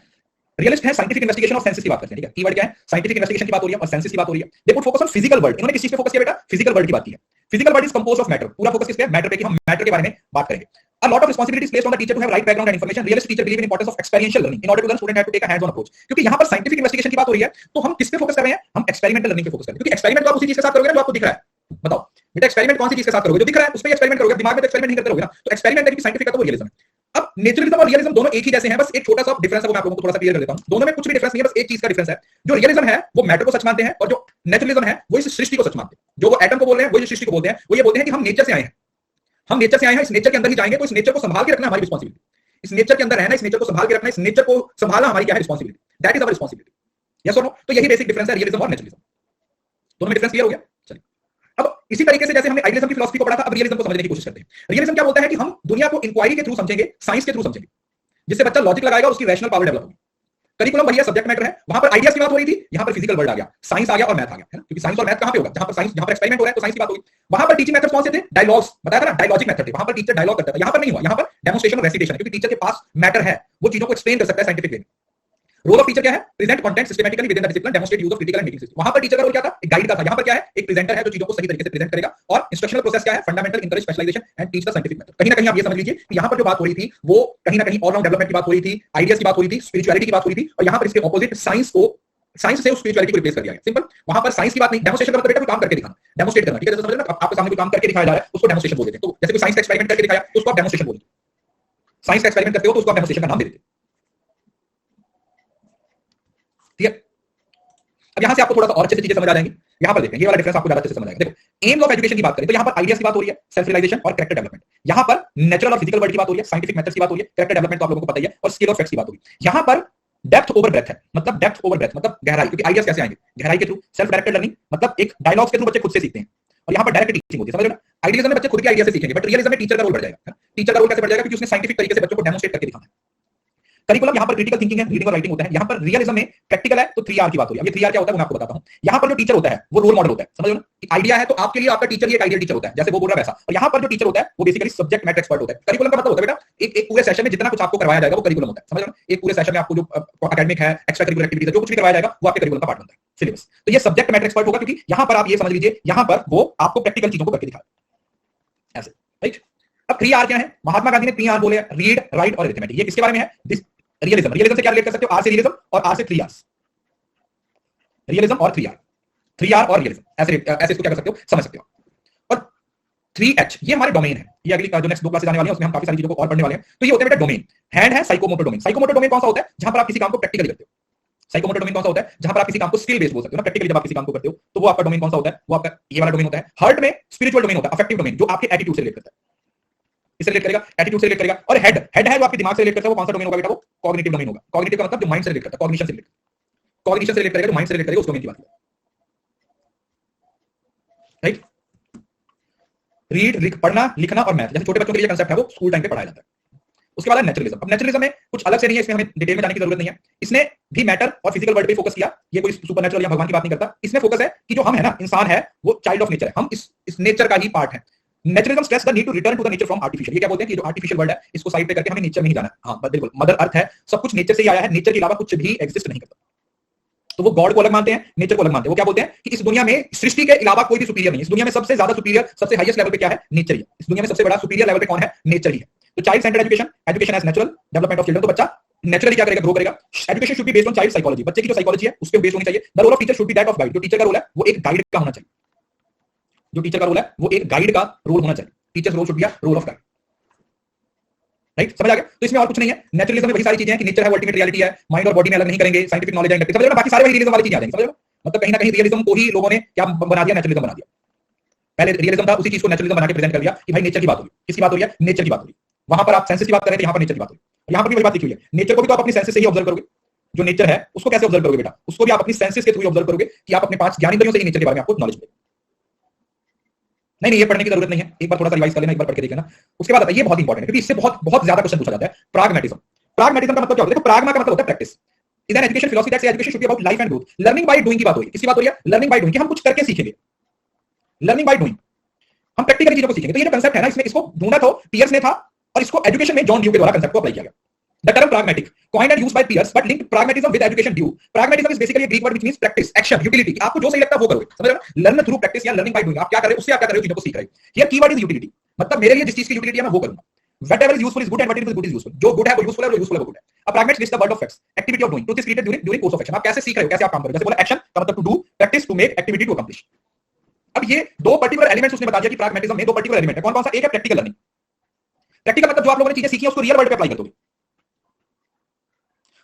रियलिस्ट है साइंटिफिक इन्वेस्टिगेशन ऑफ सेंसेस की बात करते हैं, ठीक है? कीवर्ड क्या है? साइंटिफिक इन्वेस्टिगेशन की बात हो रही है और सेंसेस की बात हो रही है। They put focus on physical world. इन्होंने किस चीज पे फोकस किया बेटा? फिजिकल वर्ल्ड की बात की है। Physical world is composed of matter. पूरा फोकस किस पे? मैटर पे, कि हम मैटर के बारे में बात करेंगे। A lot of responsibility is placed on the teacher to have right background and information. Realist teacher believe in importance of experiential learning. In order to learn, student have to take a hands-on approach. क्योंकि यहाँ पर scientific investigation की बात हो रही है, तो हम किस पे फोकस कर रहे हैं? हम एक्सपेरिमेंटल लर्निंग पे फोकस कर रहे हैं, क्योंकि एक्सपेरिमेंट तो आप उसी चीज के साथ करोगे ना जो आपको दिख रहा है। बताओ बेटा, एक्सपेरिमेंट कौन सी चीज के साथ करोगे? जो दिख रहा है उस पे एक्सपेरिमेंट करोगे। दिमाग में तो एक्सपेरिमेंट नहीं करते रहोगे ना। तो एक्सपेरिमेंट है कि साइंटिफिक का तो वो रियलिज्म है। अब नेचरलिज्म और रियलिज्म दोनों एक ही जैसे हैं, बस एक छोटा सा डिफरेंस है, वो मैं आप लोगों को थोड़ा सा क्लियर कर देता हूं। दोनों में कुछ भी डिफरेंस नहीं है, बस एक चीज का डिफरेंस है। जो रियलिज्म है वो मैटर को सच मानते हैं, और जो नेचरलिज्म है वो इस सृष्टि को सच मानते हैं। जो वो एटम को बोल रहे हैं, वो इस सृष्टि को बोलते हैं। वो ये बोलते हैं कि हम नेचर से आए हैं, हम नेचर से आए हैं, इस नेचर के अंदर ही जाएंगे, तो इस नेचर को संभाल के रखना हमारी रिस्पांसिबिलिटी। इस नेचर के अंदर रहना, इस नेचर को संभाल के रखना, इस नेचर को संभालना हमारी क्या है? Responsibility. That is our responsibility. Yes और नो? तो यही बेसिक डिफरेंस है रियलिज्म और नेचरलिज्म। दोनों में डिफरेंस क्लियर हो गया? चलिए, अब इसी तरीके से जैसे हमने आइडियलिज्म की फिलॉसफी को पढ़ा था, अब रियलिज्म को समझने की कोशिश करते हैं। रियलिज्म क्या बोलता है कि हम दुनिया को इंक्वायरी के थ्रू समझेंगे, साइंस के थ्रू समझेंगे, जिससे बच्चा लॉजिक लगाएगा और उसकी रैशनल पावर डेवलप होगी। करिकुलम भैया सब्जेक्ट मैटर है, वहां पर आइडियाज की बात हो रही थी, यहां पर फिजिकल वर्ल्ड आ गया, साइंस आ गया और मैथ आ गया, है ना? क्योंकि साइंस और मैथ कहां पे होगा? जहां पर साइंस, जहां पर एक्सपेरिमेंट हो रहा है तो साइंस की बात होगी। वहां पर टीचिंग मेथड्स कौन से थे? डायलॉग्स, बताया था ना, डायलॉजिक मेथड थे। वहां पर टीचर डायलॉग करता था, यहां पर नहीं हुआ। यहां पर डेमोंस्ट्रेशन और रेसिटेशन है, क्योंकि टीचर के पास मैटर है, वो चीजों को एक्सप्लेन कर सकता है साइंटिफिक वे में। रोल ऑफ टीचर क्या है? Present content systematically with in the discipline, demonstrate use of critical and making system. वहां पर टीचर का रोल क्या था? एक गाइड का था। यहां पर क्या है? एक प्रेजेंटर है जो चीजों को सही तरीके से प्रेजेंट करेगा। और इंस्ट्रक्शनल प्रोसेस क्या है? Fundamental, encourage specialization and teach the scientific method. कहीं ना कहीं आप ये समझ लीजिए कि यहां पर जो बात हो रही थी वो कहीं ना कहीं ऑल राउंड डेवलपमेंट की बात हो रही थी, आइडियाज की बात हो रही थी, स्पिरिचुअलिटी की बात हो रही थी, और यहां पर इसके ऑपोजिट साइंस को, साइंस से उस स्पिरिचुअलिटी को रिप्लेस कर दिया गया। सिंपल। वहां पर साइंस की बात नहीं, डेमोंस्ट्रेशन का मतलब बेटा कोई काम करके दिखाना, डेमोंस्ट्रेट करना, ठीक है? जैसे समझ ना, आपके सामने कोई काम करके दिखाया जा रहा है, उसको डेमोंस्ट्रेशन बोल देते हैं। तो जैसे कोई साइंस का एक्सपेरिमेंट करके दिखाया तो उसको आप डेमोंस्ट्रेशन बोल देते हैं। साइंस का एक्सपेरिमेंट करते हो तो उसको आप डेमोंस्ट्रेशन का नाम दे देते हैं। ठीक है? अब यहां से आपको थोड़ा सा और अच्छे से चीजें समझ आ जाएंगी। यहां पर देखें, ये वाला डिफरेंस आपको ज्यादा अच्छे से समझ आएगा। देखो, एम्स ऑफ एजुकेशन की बात करें तो यहां पर आइडियाज की बात हो रही है, सेल्फ रियलाइजेशन और कैरेक्टर डेवलपमेंट। यहां पर नेचुरल और फिजिकल वर्ल्ड की बात हो रही है, साइंटिफिक मेथड्स की बात हो रही है, कैरेक्टर डेवलपमेंट तो आप लोगों को पता ही है, और स्किल और फैक्ट्स की बात हो रही है। यहां पर डेप्थ ओवर ब्रेथ है, मतलब डेप्थ ओवर ब्रेथ मतलब गहराई, क्योंकि आइडियाज कैसे आएंगे? गहराई के थ्रू। सेल्फ डायरेक्टेड लर्निंग मतलब एक डायलॉग्स के थ्रू बच्चे खुद से सीखते हैं, और यहां पर डायरेक्ट टीचिंग होती है। समझ लो ना? आइडियलिज्म में बच्चे खुद के आइडिया से सीखेंगे, बट रियलिज्म में टीचर का रोल बढ़ जाएगा। टीचर का रोल कैसे बढ़ जाएगा? क्योंकि उसने साइंटिफिक तरीके से बच्चों को डेमोंस्ट्रेट करके दिखाना है। करिकुलम यहां पर क्रिटिकल थिंकिंग है, रीडिंग और राइटिंग होता है। यहां पर रियलिज्म में प्रैक्टिकल है, तो 3R की बात हो रही है। ये 3R क्या होता है वो मैं आपको बताता हूं। यहां पर जो टीचर होता है वो रोल मॉडल होता है। समझ लो ना? आइडिया है तो आपके लिए आपका टीचर ही एक आइडियल टीचर होता है, जैसे वो बोल रहा है वैसा। और यहां पर जो टीचर होता है वो बेसिकली सब्जेक्ट मैटर एक्सपर्ट होता है। करिकुलम का मतलब होता है बेटा एक पूरे सेशन में जितना कुछ आपको करवाया जाएगा वो करिकुलम होता है। समझ लो ना? एक पूरे सेशन में आपको जो एकेडमिक है, एक्स्ट्रा करिकुलर एक्टिविटीज है, जो कुछ भी करवाया जाएगा वो आपके करिकुलम का पार्ट बनता है, सिलेबस। तो ये सब्जेक्ट मैटर एक्सपर्ट होगा, क्योंकि यहां पर आप ये समझ लीजिए, यहां पर वो आपको प्रैक्टिकल चीजों को करके दिखाएगा, ऐसे। राइट? अब 3R क्या है? महात्मा गांधी ने 3R बोले, रीड, राइट और अरिथमेटिक। ये किसके बारे में है? रियलिज्म। रियलिज्म से क्या रिलेट कर सकते हो? आर से रियलिज्म और आर से 3R। रियलिज्म और 3R, 3R और रियलिज्म, ऐसे ऐसे इसको क्या कर सकते हो, समझ सकते हो। और 3H ये हमारे डोमेन है। ये अगली जो नेक्स्ट 2 क्लासेस आने वाली है उसमें हम काफी सारी चीजों को और पढ़ने वाले हैं। तो ये होता है बेटा डोमेन। हैंड है साइकोमोटर डोमेन। साइकोमोटर डोमेन कौन सा होता है? जहां पर आप किसी काम को प्रैक्टिकली करते हो। साइकोमोटर डोमेन कौन सा होता है? जहां पर आप किसी काम को स्किल बेस्ड बोल सकते हो ना, प्रैक्टिकली जब आप किसी काम को करते हो, तो वो आपका डोमेन कौन सा होता है? वो आपका ये वाला डोमेन होता है। हार्ट में स्पिरिचुअल डोमेन होता है, अफेक्टिव डोमेन, जो आपके एटीट्यूड से रिलेट करता है, इससे रिलेट करेगा, एटीट्यूड से रिलेट करेगा। और हेड है जो आपके दिमाग से रिलेट करता है, वो कौन सा डोमेन होगा बेटा? वो कॉग्निटिव डोमेन होगा। कॉग्निटिव का मतलब जो माइंड से रिलेट करता है, कॉग्निशन से रिलेट, कॉग्निशन से रिलेट करेगा, जो माइंड से रिलेट करेगा, उस डोमेन की बात करें। राइट? रीड, पढ़ना, लिखना और मैथ, जैसे छोटे बच्चों के लिए कांसेप्ट है वो स्कूल टाइम पे पढ़ाया जाता है। उसके बाद है नेचुरलिज्म। अब नेचुरलिज्म में कुछ अलग से नहीं है, इसमें हमें डिटेल में जाने की जरूरत नहीं है। इसने भी मैटर और फिजिकल वर्ल्ड पे फोकस किया। ये कोई सुपर नेचुरल या भगवान की बात नहीं करता। इसमें फोकस है कि जो हम है ना, इंसान है, वो चाइल्ड ऑफ नेचर है, हम इस नेचर का ही पार्ट है। Naturalism stress the need to return to the nature from artificial. ये क्या बोलते हैं कि जो आर्टिफिशियल वर्ल्ड है इसको साइड पे करके हमें नेचर में ही जाना है। हाँ बिल्कुल, मदर अर्थ है, सब कुछ नेचर से ही आया है, नेचर के अलावा कुछ भी एग्जिस्ट नहीं करता। तो वो गॉड को अलग मानते हैं, नेचर को अलग मानते हैं। वो क्या बोलते हैं कि इस दुनिया में सृष्टि के अलावा कोई भी सुपीरियर नहीं है। इस दुनिया में सबसे ज्यादा सुपीरियर, सबसे हाईएस्ट लेवल पे क्या है? नेचर ही है। इस दुनिया में सबसे बड़ा सुपीरियर लेवल पे कौन है? नेचर ही है। तो child centered education, education as natural development of children. तो बच्चा नेचुरली क्या करेगा? ग्रो करेगा। Education should be based on child psychology. बच्चे की जो साइकोलॉजी है उस पे बेस्ड होनी चाहिए। The role of teacher should be that of guide. जो टीचर का रोल है वो एक गाइड का होना चाहिए। जो टीचर का रोल है वो एक गाइड का रोल होना चाहिए। Teacher's role should be a role of guide. Right, समझ आ गया? तो इसमें और कुछ नहीं है। नेचुरलिज्म में वही सारी चीजें हैं कि नेचर है, अल्टीमेट रियलिटी है, माइंड और बॉडी में अलग नहीं करेंगे, साइंटिफिक नॉलेज है, समझ लो ना, बाकी सारे वही रियलिज्म वाली चीजें आ जाएंगी। समझ लो, मतलब कहीं ना कहीं रियलिज्म को ही लोगों ने क्या बना दिया? नेचुरलिज्म बना दिया। पहले रियलिज्म था, उसी चीज को नेचुरलिज्म बना के प्रेजेंट कर दिया कि भाई नेचर की बात हो रही है। किसकी बात हो रही है? नेचर की बात हो रही है। वहां पर आप सेंसेस की बात कर रहे थे, यहां पर नेचर की बात हो रही है। यहां पर भी वही बात लिखी हुई है। नेचर को भी तो आप अपनी सेंसेस से ही ऑब्जर्व करोगे। जो नेचर है उसको कैसे ऑब्जर्व करोगे बेटा? उसको भी आप अपनी सेंसेस के थ्रू ऑब्जर्व करोगे कि आप अपने 5 ज्ञानेंद्रियों से ही नेचर के बारे में आपको नॉलेज मिलेगी। नहीं, ये पढ़ने की जरूरत नहीं है, एक बार थोड़ा सा रिवाइज कर लेना, एक बार पढ़ के देख लेना। उसके बाद ये बहुत इंपॉर्टेंट है क्योंकि इससे बहुत बहुत ज्यादा क्वेश्चन पूछा जाता है। प्राग्मेटिज्म। प्राग्मेटिज्म का मतलब क्या होता है? देखो, प्राग्मा का मतलब होता है practice. Is an education philosophy that says education should be about life and growth. Learning by doing की बात हो रही है। किसकी बात हो रही है? लर्निंग बाय डूइंग, कि हम कुछ करके सीखेंगे। लर्निंग बाय डूइंग, हम प्रैक्टिकली चीजों को सीखेंगे। तो ये जो कंसेप्ट है ना, इसमें इसको ढूंढा तो पियर्स ने था और इसको एजुकेशन में जॉन ड्यू के द्वारा कंसेप्ट को अप्लाई किया गया। The term pragmatic, coined and used by Peirce, but linked pragmatism with education due. Pragmatism is basically a Greek word which means practice, action, utility. आपको जो सही लगता है वो करोगे, समझ रहे हो? Learn through practice या learning by doing. आप क्या कर रहे हो उससे आप क्या कर रहे हो, चीजों को सीख रहे हो। Here keyword is utility, मतलब मेरे लिए जिस चीज की यूटिलिटी है मैं वो करूंगा। Whatever is useful is good and whatever is good is useful. जो good है वो यूजफुल है, जो यूजफुल है वो गुड है। अब pragmatics lists the world of facts, activity of doing. Truth is created during course of action. आप कैसे सीख रहे हो, कैसे आप काम कर रहे हो। जैसे बोला action का मतलब to do, practice to make, activity to accomplish. अब ये दो पर्टिकुलर एलिमेंट्स उसने बता दिया कि pragmatism में दो पर्टिकुलर एलिमेंट है। कौन कौन सा? एक है प्रैक्टिकल लर्निंग। प्रैक्टिकल मतलब जो आप लोगों ने चीजें सीखी है उसको रियल वर्ल्ड पे अप्लाई कर दोगे।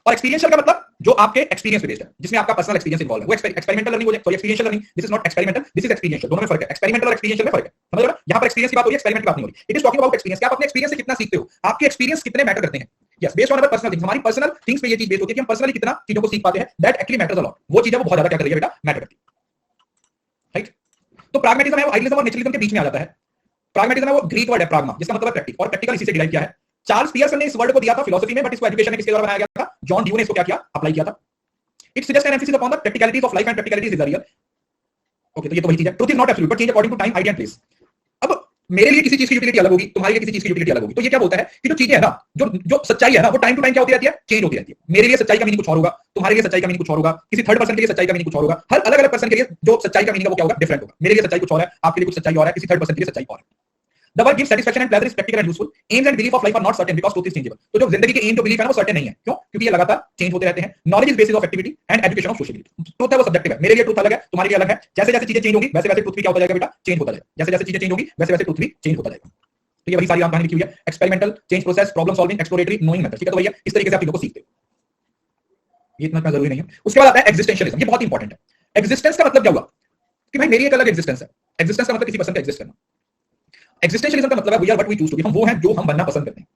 और एक्सपीरियंशियल का मतलब जो आपके एक्सपीरियंस पे बेस्ड है, जिसमें आपका पर्सनल एक्सपीरियंस इन्वॉल्व है, वो एक्सपेरिमेंटल लर्निंग हो जाए। Sorry, experiential learning, this is not experimental, this is experiential. दोनों में फर्क है, एक्सपेरिमेंटल और एक्सपीरियंशियल में फर्क है। समझ रहे हो? यहां पर एक्सपीरियंस की बात हो रही है, एक्सपेरिमेंट की बात नहीं हो रही। It is talking about experience, कि आप अपने एक्सपीरियंस से कितना सीखते हो, आपके एक्सपीरियंस कितने मैटर करते हैं। Yes, based on our personal things, हमारी पर्सनल थिंग्स पे ये चीज बेस्ड होती है कि हम पर्सनली कितना चीजों को सीख पाते हैं। That actually matters a lot. वो चीज है वो बहुत ज्यादा क्या कर रही है बेटा? मैटर करती है। राइट, तो प्रैग्मैटिज्म है वो आइडियलिज्म और नेचुरलिज्म के बीच में आ जाता है। प्रैग्मैटिज्म है वो ग्रीक वर्ड है प्राग्मा, जिसका मतलब है प्रैक्टिस, और प्रैक्टिकल इसी से डिराइव किया है। चार्ल्स पियर्सन ने इस वर्ड को दिया था फिलॉसफी में, बट इसको एजुकेशन में किसके द्वारा बनाया गया था? जॉन ड्यू ने इसको क्या किया? अप्लाई किया था। It suggests an emphasis upon the practicalities of life and practicalities is the real. Okay, तो ये तो वही चीज है। Truth is not absolute, but change according to time, idea and place. अब मेरे लिए किसी चीज की यूटिलिटी अलग होगी, तुम्हारे लिए किसी चीज की यूटिलिटी अलग होगी। तो ये क्या बोलता है कि जो चीजें है ना, जो सच्चाई है ना, वो टाइम टू टाइम क्या होती रहती है? चेंज होती रहती है। मेरे लिए सच्चाई का मीनिंग कुछ और होगा, तुम्हारे लिए सच्चाई का मीनिंग कुछ और होगा, किसी थर्ड पर्सन के लिए सच्चाई का मीनिंग कुछ और होगा। हर अलग अलग पर्सन के लिए जो सच्चाई का मीनिंग है वो क्या होगा? डिफरेंट होगा। मेरे लिए सच्चाई कुछ और है, आपके लिए कुछ सच्चाई और है, किसी थर्ड पर्सन के लिए सच्चाई और है। The word gives satisfaction and pleasure is practical and useful. Aims and belief of life are not certain because truth is changeable. तो जो जिंदगी के एम जो बिलीफ है ना वो सर्टेन नहीं है। क्यों? क्योंकि ये लगातार चेंज होते रहते हैं। Knowledge is basis of activity and education of sociality. Truth है वो सब्जेक्टिव है, मेरे लिए ट्रुथ अलग है, तुम्हारे लिए अलग है। जैसे जैसे चीजें चेंज होंगी वैसे वैसे ट्रुथ भी क्या होता जाएगा बेटा? चेंज होता जाएगा। जैसे जैसे चीजें चेंज होंगी वैसे वैसे ट्रुथ भी चेंज होता जाएगा। तो ये वही सारी कहानी लिखी हुई है। Experimental, change process, problem solving, exploratory, knowing method. ठीक है, तो भैया इस तरीके से आप चीजों को सीखते हो। ये इतना जरूरी नहीं है। उसके बाद आता है एक्जिस्टेंशियलिज्म। ये बहुत इंपॉर्टेंट है। एक्जिस्टेंस का मतलब क्या हुआ कि भाई मेरी एक अलग एक्जिस्टेंस है। एक्जिस्टेंस का मतलब किसी पर्सन का एग्जिस्ट करना। एक्जिस्टेंशियलिज्म का मतलब है we are what we choose to be. हम वो हैं जो हम बनना पसंद करते हैं।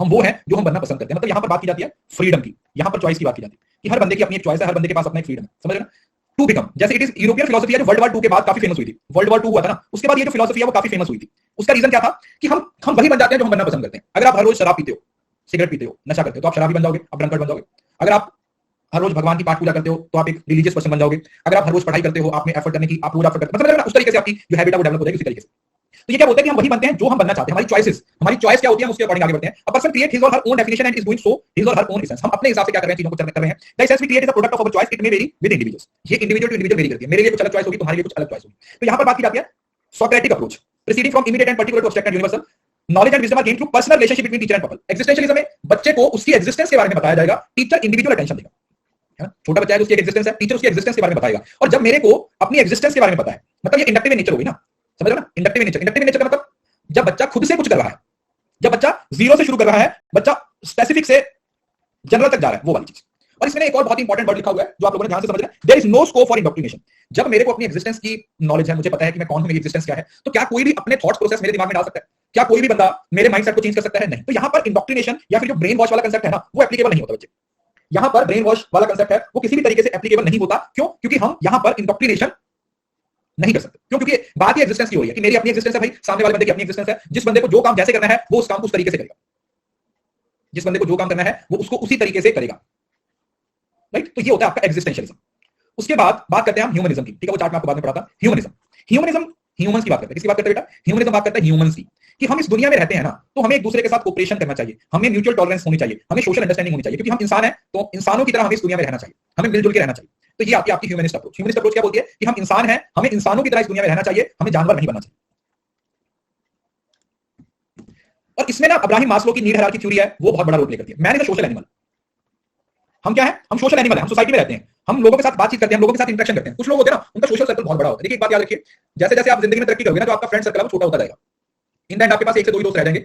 हम वो हैं जो हम बनना पसंद करते हैं। मतलब यहां पर बात की जाती है फ्रीडम की, यहां पर चॉइस की बात की जाती है कि हर बंदे की अपनी एक चॉइस है, हर बंदे के पास अपना एक फ्रीडम है। समझ रहे हो ना? टू बिकम, जैसे इट इज यूरोपियन फिलॉसफी है जो वर्ल्ड वॉर 2 के बाद काफी फेमस हुई थी। वर्ल्ड वॉर 2 हुआ था ना, उसके बाद ये जो फिलॉसफी है वो काफी फेमस हुई थी। उसका रीजन क्या था कि हम वही बन जाते हैं जो हम बनना पसंद करते हैं। अगर आप हर रोज शराब पीते हो, सिगरेट पीते हो, नशा करते हो, तो आप शराबी बन जाओगे, आप ड्रंकर्ड बन जाओगे। अगर आप हर रोज भगवान की पाठ पूजा करते हो तो आप एक रिलीजियस पर्सन बन जाओगे। अगर आप हर रोज पढ़ाई करते हो, आप में एफर्ट करने की, आप रोज एफर्ट करते हो, मतलब उस तरीके से आपकी जो हैबिट है वो डेवलप हो जाएगी उसी तरीके से। तो ये क्या बोलते हैं कि हम वही बनते हैं जो हम बनना चाहते हैं। हमारी चॉइस क्या होती है, हम उसके अकॉर्डिंग आगे बढ़ते हैं। अ पर्सन क्रिएट हिज और her own definition and is doing so his और हर ओन एसेंस। हम अपने हिसाब से क्या कर रहे हैं, चीजों को कर रहे हैं। The essence we create is a product of our choice, it may vary with individuals. ये इंडिविजुअल टू इंडिविजुअल वेरी करती है। मेरे लिए कुछ अलग चॉइस होगी, तुम्हारे लिए कुछ अलग चॉइस होगी। तो यहां पर बात की जाती है Socratic approach, proceeding from immediate and particular to abstract and universal. Knowledge and wisdom are gained through personal relationship between teacher and people. Existentialism में बच्चे को उसकी एक्जिस्टेंस के बारे में बताया जाएगा, टीचर इंडिविजुअल अटेंशन देगा। है ना? छोटा बच्चा है तो उसकी एक्जिस्टेंस है, टीचर उसकी एक्जिस्टेंस के बारे में बताएगा। और जब मेरे को अपनी एक्जिस्टेंस के बारे में पता है, मतलब ये इंडक्टिव नेचर होगी ना। समझ रहे हो ना? इंडक्टिव नेचर का मतलब जब बच्चा खुद से कुछ कर रहा है, जब बच्चा जीरो से शुरू कर रहा है, बच्चा स्पेसिफिक से जनरल तक जा रहा है, वो वाली चीज। और इसमें एक और बहुत इंपॉर्टेंट वर्ड लिखा हुआ है जो आप लोगों ने ध्यान से समझना है। There is no scope for indoctrination. जब मेरे को अपनी एक्जिस्टेंस की नॉलेज है, मुझे पता है कि मैं कौन हूं, मेरी एक्जिस्टेंस क्या है, तो क्या कोई भी अपने थॉट्स प्रोसेस मेरे दिमाग में डाल सकता है? क्या कोई भी बंदा मेरे माइंडसेट को चेंज कर सकता है? नहीं। तो यहां पर इंडोक्ट्रिनेशन या फिर जो ब्रेन वॉश वाला कंसेप्ट है ना, वो एप्लीकेबल नहीं होता बच्चे। यहां पर ब्रेन वॉश वाला कंसेप्ट है वो किसी भी तरीके से एप्लीकेबल नहीं होता। क्यों? क्योंकि हम यहां पर इंडोक्ट्रिनेशन नहीं कर सकते। क्यों? क्योंकि बात ही एक्जिस्टेंस की हो रही है कि मेरी अपनी एक्जिस्टेंस है भाई, सामने वाले बंदे की अपनी एक्जिस्टेंस है। जिस बंदे को जो काम जैसे करना है वो उस काम को उस तरीके से करेगा। जिस बंदे को जो काम करना है वो उसको उसी तरीके से करेगा, राइट। तो ये होता है आपका एग्जिस्टेंशियलिज्म। उसके बाद बात करते हैं हम ह्यूमनिज्म की, ठीक है, वो चार्ट में आपको बाद में पढ़ाता। ह्यूमनिज्म, ह्यूमनिज्म ह्यूमंस की बात करते हैं। किसकी बात करते हैं बेटा? ह्यूमनिज्म बात करता है ह्यूमंस की, कि हम इस दुनिया में रहते हैं ना, तो हमें एक दूसरे के साथ कोऑपरेशन करना चाहिए, हमें म्यूचुअल टॉलरेंस होनी चाहिए, हमें सोशल अंडरस्टैंडिंग होनी चाहिए, क्योंकि हम इंसान हैं तो इंसानों की तरह हमें इस दुनिया में रहना चाहिए, हमें मिलजुल के रहना चाहिए। तो ये आपकी ह्यूमनिस्ट अप्रोच। ह्यूमनिस्ट अप्रोच क्या बोलती है कि हम इंसान हैं, हमें इंसानों की तरह इस दुनिया में रहना चाहिए, हमें जानवर नहीं बनना चाहिए। और इसमें ना अब्राहिम मास्लो की नीड हायरार्की थ्योरी है, वो बहुत बड़ा रोल प्ले करती है। Man is a social animal. हम क्या है? हम सोशल एनिमल हैं, हम सोसाइटी में रहते हैं, हम लोगों के साथ बातचीत करते हैं, हम लोगों के साथ इंटरेक्शन करते हैं। कुछ लोग होते हैं ना, उनका सोशल सर्कल बहुत बड़ा होता है। देखिए एक बात याद रखिए, जैसे जैसे आप जिंदगी में तरक्की करोगे ना, तो आपका फ्रेंड सर्कल है वो छोटा होता जाएगा। इन द एंड आपके पास एक से दो ही दोस्त रह जाएंगे।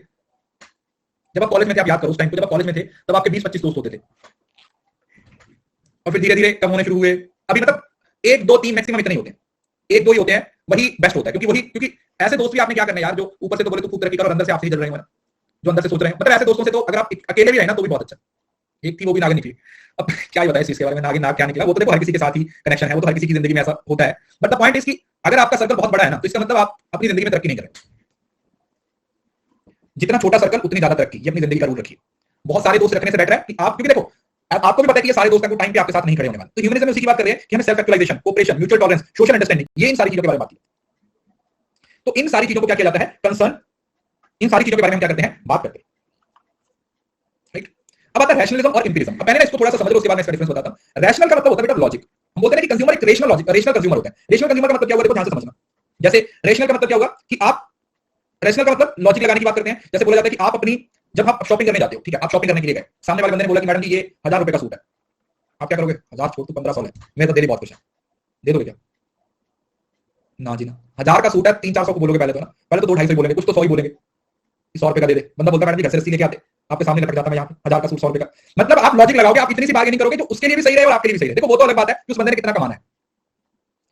जब आप कॉलेज में थे, आप याद करो उस टाइम को, जब आप कॉलेज में थे तब आपके 20-25 दोस्त होते थे, और फिर धीरे धीरे कम होने शुरू हुए। अभी मतलब 1 2 3 मैक्सिमम इतने ही होते हैं, 1 2 ही होते हैं, वही बेस्ट होता है। क्योंकि ऐसे दोस्त भी आपने क्या करना है यार, जो ऊपर से तो बोले तो खूब तरक्की करो और अंदर से आपसे ही जल रहे हैं, जो अंदर से सोच रहे हैं। मतलब ऐसे दोस्तों से तो अगर आप अकेले भी रहे ना तो भी बहुत अच्छा। एक थी वो भी नागिन निकली। अब क्या ही बताया इस चीज के बारे में, नागिन नाग क्या निकला, वो तो देखो हर किसी के साथ ही कनेक्शन है, वो तो हर किसी की जिंदगी में ऐसा होता है। बट द पॉइंट इज कि अगर आपका सर्कल बहुत बड़ा है ना, तो इसका मतलब आप अपनी जिंदगी में तरक्की नहीं कर रहे। जितना छोटा सर्कल उतनी ज्यादा तरक्की, ये अपनी जिंदगी का रूल रखिए। बहुत सारे दोस्त रखने से बेटर है कि आप, क्योंकि देखो आपको भी पता है कि ये सारे दोस्त का टाइम पे आपके साथ नहीं खड़े होने वाले। तो ह्यूमनिज्म में उसी की बात कर रहे हैं कि हमें self actualization, cooperation, mutual tolerance, social understanding, ये इन सारी चीजों के बारे में बात की। तो इन सारी चीजों को क्या किया जाता है? कंसर्न। इन सारी चीजों के बारे में हम क्या करते हैं? बात करते हैं, राइट। अब आता है रैशनलिज्म और एम्पिरिज्म। अब पहले ना इसको थोड़ा सा समझ लो, उसके बाद मैं इसका डिफरेंस बताता हूं। रैशनल का मतलब होता है बेटा लॉजिक। हम बोलते हैं कि कंज्यूमर एक रेशनल लॉजिक, रेशनल कंज्यूमर होता है। रेशनल कंज्यूमर का मतलब क्या हुआ, देखो ध्यान से समझना। जैसे रेशनल का मतलब क्या होगा कि आप, रेशनल का मतलब लॉजिक लगाने की बात करते हैं। जैसे बोला जाता है कि आप अपनी, जब आप शॉपिंग करने जाते हो, ठीक है, आप शॉपिंग करने के लिए गए, सामने वाले बंदे ने बोला कि मैडम जी ये 1000 रुपए का सूट है, आप क्या करोगे? 1000 छोड़, तो 1500 है, मैं तो दे बहुत कुछ है, दे दोगे क्या? ना जी ना। 1000 का सूट है, 300-400 को बोलोगे पहले तो ना, पहले तो 200-250 बोलेंगे, कुछ तो 100 ही बोलेंगे, 100 रुपए का दे दे। बंदा बोलता है मैडम जी घर से रस्सी लेके आते, आपके सामने लटक जाता, मैं यहाँ पे 1000 का सूट 100 रुपए का। मतलब आप लॉजिक लगाओगे, आप इतनी सी बार्गेनिंग करोगे जो उसके लिए भी सही रहे और आपके लिए भी सही रहे। देखो वो तो अलग बात है कि उस बंदे ने कितना कमाना है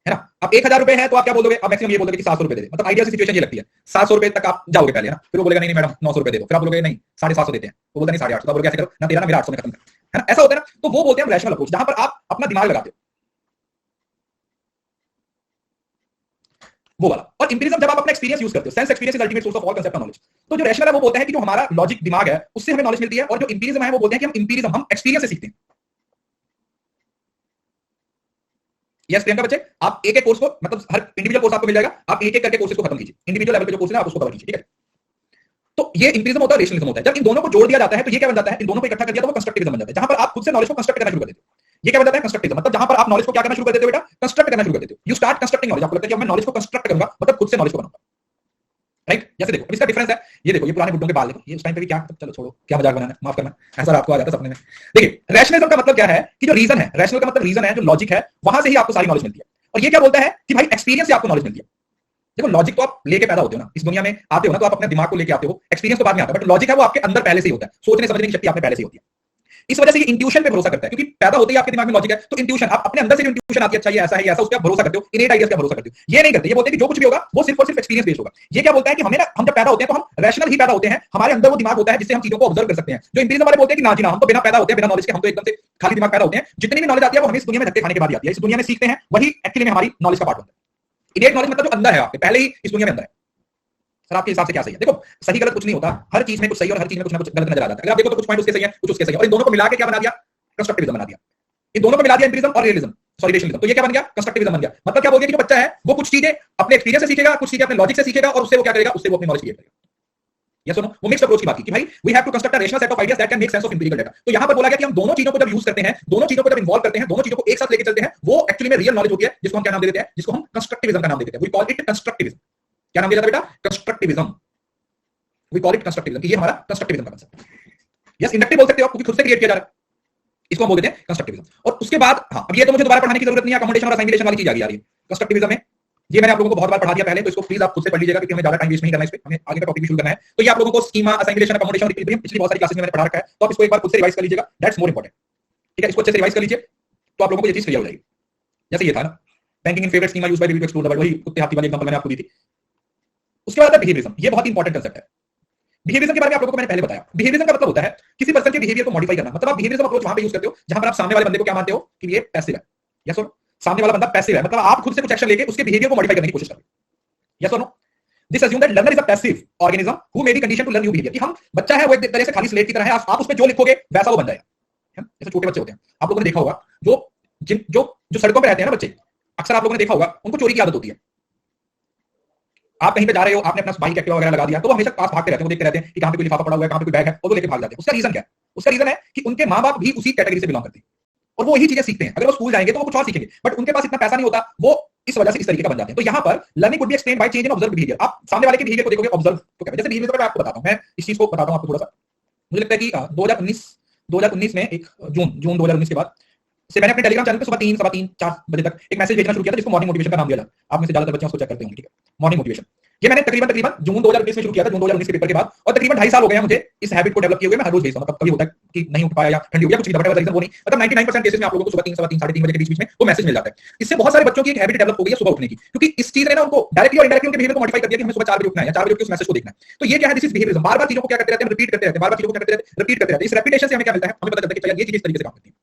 ना। अब 1000 रुपए है तो आप क्या बोलोगे? आप मैक्सिमम ये बोलोगे कि 700 रुपए दे दे। मतलब आइडियल सिचुएशन ये लगती है, 700 रुपए तक आप जाओगे पहले ना, फिर वो बोलेगा नहीं नहीं मैडम 900 रुपए दे दो, फिर आप बोलोगे नहीं 750 देते हैं, वो बोलता नहीं 850, तो आप बोलोगे ऐसे करो ना, तेरा ना मेरा 800 में खत्म कर, है ना। ऐसा होता है ना। तो वो बोलते हैं रैशनल अप्रोच, जहां पर आप अपना दिमाग लगाते हो, वो वाला। और इंपीरिज्म जब आप अपना एक्सपीरियंस यूज करते हो, sense experience is ultimate source of all concept of knowledge. तो जो रैशनल है वो बोलता है कि जो हमारा लॉजिक दिमाग है उससे हमें नॉलेज मिलती है, और जो इंपीरिज्म है वो बोलते हैं कि हम इंपीरिज्म, हम एक्सपीरियंस से सीखते हैं। यस प्रियंका बच्चे, आप एक एक कोर्स को, मतलब हर इंडिविजुअल कोर्स आपको मिल जाएगा, आप एक एक करके कोर्सेज को खत्म कीजिए, इंडिविजुअल लेवल पे जो कोर्स है आप उसको कवर कीजिए, ठीक है। तो ये इंपीरिज्म होता है, रेशनलिज्म होता है। जब इन दोनों को जोड़ दिया जाता है तो ये क्या बन जाता है? इन दोनों को इकट्ठा कर दिया तो वो कंस्ट्रक्टिविज्म बन जाता है, जहां पर आप खुद से नॉलेज को कंस्ट्रक्ट करना शुरू कर देते हो। ये क्या बन जाता है? कंस्ट्रक्टिविज्म। मतलब जहां पर आप नॉलेज को क्या करना शुरू कर देते हो बेटा? कंस्ट्रक्ट करना शुरू कर देते हो। You start constructing knowledge. आपको लगता है कि मैं नॉलेज को कंस्ट्रक्ट करूंगा, मतलब खुद से नॉलेज को बनाऊंगा, राइट। जैसे देखो अब इसका डिफरेंस है, ये देखो ये पुराने बुड्ढों के बाल देखो, ये उस टाइम पे भी क्या, चलो छोड़ो क्या मजाक बनाना, माफ करना, ऐसा आपको आ जाता सपने में। देखिए रैशनलिज्म का मतलब क्या है कि जो रीजन है, रैशनल का मतलब रीजन है, जो लॉजिक है, वहां से ही आपको सारी नॉलेज मिलती है। और ये क्या बोलता है कि भाई एक्सपीरियंस से आपको नॉलेज मिलती है। देखो लॉजिक तो आप लेके पैदा होते हो ना, इस दुनिया में आते हो ना, तो आप अपने दिमाग को लेके आते हो, एक्सपीरियंस तो बाद में आता है, बट लॉजिक है वो आपके अंदर पहले से ही होता है, सोचने समझने की शक्ति आपने पहले से ही होती है। इस वजह से ये इंट्यूशन पे भरोसा करता है, क्योंकि पैदा होते ही आपके दिमाग में लॉजिक है, तो इंट्यूशन, आप अपने अंदर से जो इंट्यूशन आती है, अच्छा ये ऐसा है, ये ऐसा, उस पे आप भरोसा करते हो, इनेट आइडियाज पे भरोसा करते हो। ये नहीं करते, ये बोलते हैं कि जो कुछ भी होगा वो सिर्फ और सिर्फ एक्सपीरियंस बेस्ड होगा। ये क्या बोलता है कि हमें ना, हम जब पैदा होते हैं तो हम रैशनल ही पैदा होते हैं, हमारे अंदर वो दिमाग होता है जिससे हम चीजों को ऑब्जर्व कर सकते हैं। जो इंपीरिज्म वाले बोलते हैं कि ना जी ना, हम तो बिना पैदा होते हैं, बिना नॉलेज के, हम तो एकदम से खाली दिमाग पैदा होते हैं, जितनी भी नॉलेज आती है वो हमें इस दुनिया में धक्के खाने के बाद आती है, इस दुनिया में सीखते हैं, वही एक्चुअली में हमारी नॉलेज का पार्ट होता है। इनेट नॉलेज मतलब जो अंदर है आपके, पहले ही इस दुनिया में अंदर है। सर आपके हिसाब से क्या सही है? देखो सही गलत कुछ नहीं होता, हर चीज में कुछ सही और हर चीज में कुछ ना कुछ गलत नजर आ जाता है। अगर आप देखो तो कुछ पॉइंट उसके सही है, कुछ उसके सही है, और इन दोनों को मिला के क्या बना दिया? कंस्ट्रक्टिविज्म बना दिया। इन दोनों को मिला दिया इंपीरिज्म और रियलिज्म, सॉरी रेशनलिज्म, तो ये क्या बन गया? कंस्ट्रक्टिविज्म बन गया। मतलब क्या बोल गया कि जो बच्चा है वो कुछ चीजें अपने एक्सपीरियंस से सीखेगा, कुछ चीजें अपने लॉजिक से सीखेगा, और उससे वो क्या करेगा? उससे वो अपनी नॉलेज क्रिएट करेगा। यस और नो? वो मिक्स्ड अप्रोच की बात की कि भाई we have to construct a rational set of ideas that can make sense of empirical data. तो यहां पर बोला गया कि हम दोनों चीजों को जब यूज करते हैं, दोनों चीजों को जब इन्वॉल्व करते हैं, दोनों चीजों को एक साथ लेके चलते हैं, वो एक्चुअली में रियल नॉलेज होती है, जिसको हम क्या नाम दे देते हैं? जिसको हम कंस्ट्रक्टिविज्म का नाम दे देते हैं। We call it constructivism. क्या नाम दिया जाता है बेटा? Constructivism. We call it constructivism, कि ये हमारा कंस्ट्रक्टिविज्म का कांसेप्ट है। यस इंडक्टिव बोल सकते हो, क्योंकि खुद से क्रिएट किया जा रहा है, इसको हम बोल देते हैं कंस्ट्रक्टिविज्म। और उसके बाद हाँ, अब ये तो मुझे दोबारा पढ़ाने की जरूरत नहीं है, अकोमोडेशन और असाइमिलेशन वाली चीज आ रही है कंस्ट्रक्टिविज्म में। ये मैंने आप लोगों को बहुत बार पढ़ा दिया पहले, तो इसको प्लीज आप खुद से पढ़ लीजिएगा, क्योंकि हमें ज्यादा टाइम वेस्ट नहीं करना है इस पे, हमें आगे का टॉपिक भी शुरू करना है। तो ये आप लोगों को स्कीमा, असाइमिलेशन, अकोमोडेशन और इक्विलिब्रियम पिछली बहुत सारी क्लासेस में मैंने पढ़ा रखा है, तो आप इसको एक बार खुद से रिवाइज कर लीजिएगा, दैट्स मोर इंपॉर्टेंट, ठीक है। इसको अच्छे से रिवाइज कर लीजिए, तो आप लोगों को ये चीज क्लियर हो जाएगी। जैसे ये था ना, banking in favourite schema used by people to explore the world, वही कुत्ते हाथी वाली एग्जांपल मैंने आपको दी थी। उसके बाद बिहेवियरिज्म, ये बहुत इंपॉर्टेंट कांसेप्ट है। बिहेवियरिज्म के बारे में आप लोगों को मैंने पहले बताया। बिहेवियरिज्म का मतलब होता है किसी पर्सन के बिहेवियर को मॉडिफाई करना। मतलब आप बिहेवियरिज्म अप्रोच वहां पे यूज करते हो जहां पर आप सामने वाले बंदे को क्या मानते हो कि ये पैसिव है। यस और सामने वाला बंदा पैसिव है, मतलब आप खुद से कुछ एक्शन लेके उसके बिहेवियर को मॉडिफाई करने की कोशिश कर रहे हो। यस और no? This assume that learner is a passive organism who may be condition to learn new behaviour, कि हम बच्चा है वो एक तरह से खाली स्लेट की तरह है, आप उस पे जो लिखोगे वैसा वो बन जाएगा। जैसे छोटे बच्चे होते हैं, आप लोगों ने देखा होगा, जो जो जो सड़कों पे रहते हैं ना बच्चे, अक्सर आप लोगों ने देखा होगा उनको चोरी की आदत होती है। आप कहीं पे जा रहे हो, आपने अपना बाइक एक्टिवा वगैरह लगा दिया, तो वो हमेशा पास भागते रहते हैं, वो देखते रहते हैं कि कहां पे कोई लिफाफा पड़ा हुआ है, कहां पे कोई बैग है, और वो लेके भाग जाते हैं। उसका रीजन क्या है? उसका रीजन है कि उनके माँ बाप भी उसी कैटेगरी से बिलोंग करते हैं और वो यही चीजें सीखते हैं। अगर वो स्कूल जाएंगे तो वो कुछ और सीखेंगे, बट उनके पास इतना पैसा नहीं होता, वो इस वजह से इस तरीके का बन जाते हैं। तो यहाँ पर learning would be explained by change in observe behaviour. आप सामने वाले के बिहेवियर को देखोगे, ऑब्जर्व तो क्या है, जैसे बिहेवियर तो मैं आपको बताता हूं, मैं इस चीज को बताता हूं आपको थोड़ा सा। मुझे लगता है कि 2019 में एक जून 2019 के बाद से मैंने अपने टेलीग्राम चैनल पे सुबह 3, सवा 3, 4 बजे तक एक मैसेज भेजना शुरू किया था, जिसको मॉर्निंग मोटिवेशन का नाम दिया था। आप में से ज्यादातर बच्चे उसको चेक करते होंगे, ठीक है, मॉर्निंग मोटिवेशन। ये मैंने तकरीबन जून 2019 में शुरू किया था, जून 2019 के पेपर के बाद, और तकरीबन 2.5 साल हो गए हैं मुझे इस हैबिट को डेवलप किए हुए। मैं हर रोज भेजता हूं, मतलब कभी होता है कि नहीं उठ पाया या ठंडी हो गया, कुछ भी बड़ा रीजन वो नहीं, मतलब 99% केसेस में आप लोगों को सुबह 3, सवा 3, साढ़े 3 बजे के बीच में वो मैसेज मिल जाता है। इससे बहुत सारे बच्चों की एक हैबिट डेवलप हो गई है सुबह उठने की, क्योंकि इस चीज ने ना उनको डायरेक्टली और इनडायरेक्टली उनके बिहेवियर को मॉडिफाई कर दिया कि हमें सुबह 4 बजे उठना है या 4 बजे उठ के उस मैसेज को देखना है। तो ये क्या है? This is behaviourism. बार-बार चीजों को क्या करते रहते हैं, रिपीट करते रहते हैं, बार-बार चीजों को क्या करते रहते हैं, रिपीट करते रहते हैं। इस रेपिटेशन से हमें क्या मिलता है? हमें पता चलता है कि ये चीज इस तरीके से काम करती है।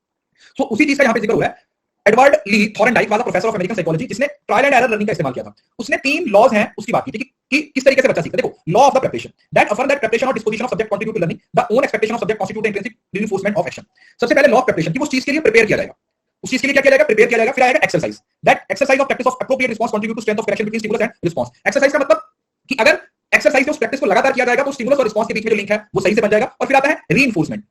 तो उसी चीज का यहाँ पे जिक्र हो रहा है। एडवर्ड ली थॉर्नडाइक वाला प्रोफेसर ऑफ अमेरिकन साइकोलॉजी, जिसने ट्रायल एंड एरर लर्निंग का इस्तेमाल किया था। उसने 3 लॉज हैं उसकी बात की थी कि किस तरीके से बच्चा सीखता है। देखो, law of the preparation that affirm that preparation और disposition of subject contribute to learning, the own expectation of subject constitute intrinsic reinforcement of action. सबसे पहले लॉ ऑफ प्रेपरेशन, कि उस चीज के लिए प्रिपेयर किया जाएगा, उस चीज के लिए क्या किया जाएगा? प्रिपेयर किया जाएगा। फिर आएगा exercise, that exercise of practice of appropriate response contribute to strength of connection between stimulus and response. Exercise का मतलब कि अगर एक्सरसाइज उस प्रैक्टिस को लगातार किया जाएगा तो स्टिमुलस और रिस्पांस के बीच में जो लिंक है वो सही से बन जाएगा। और फिर आता है रीइंफोर्समेंट।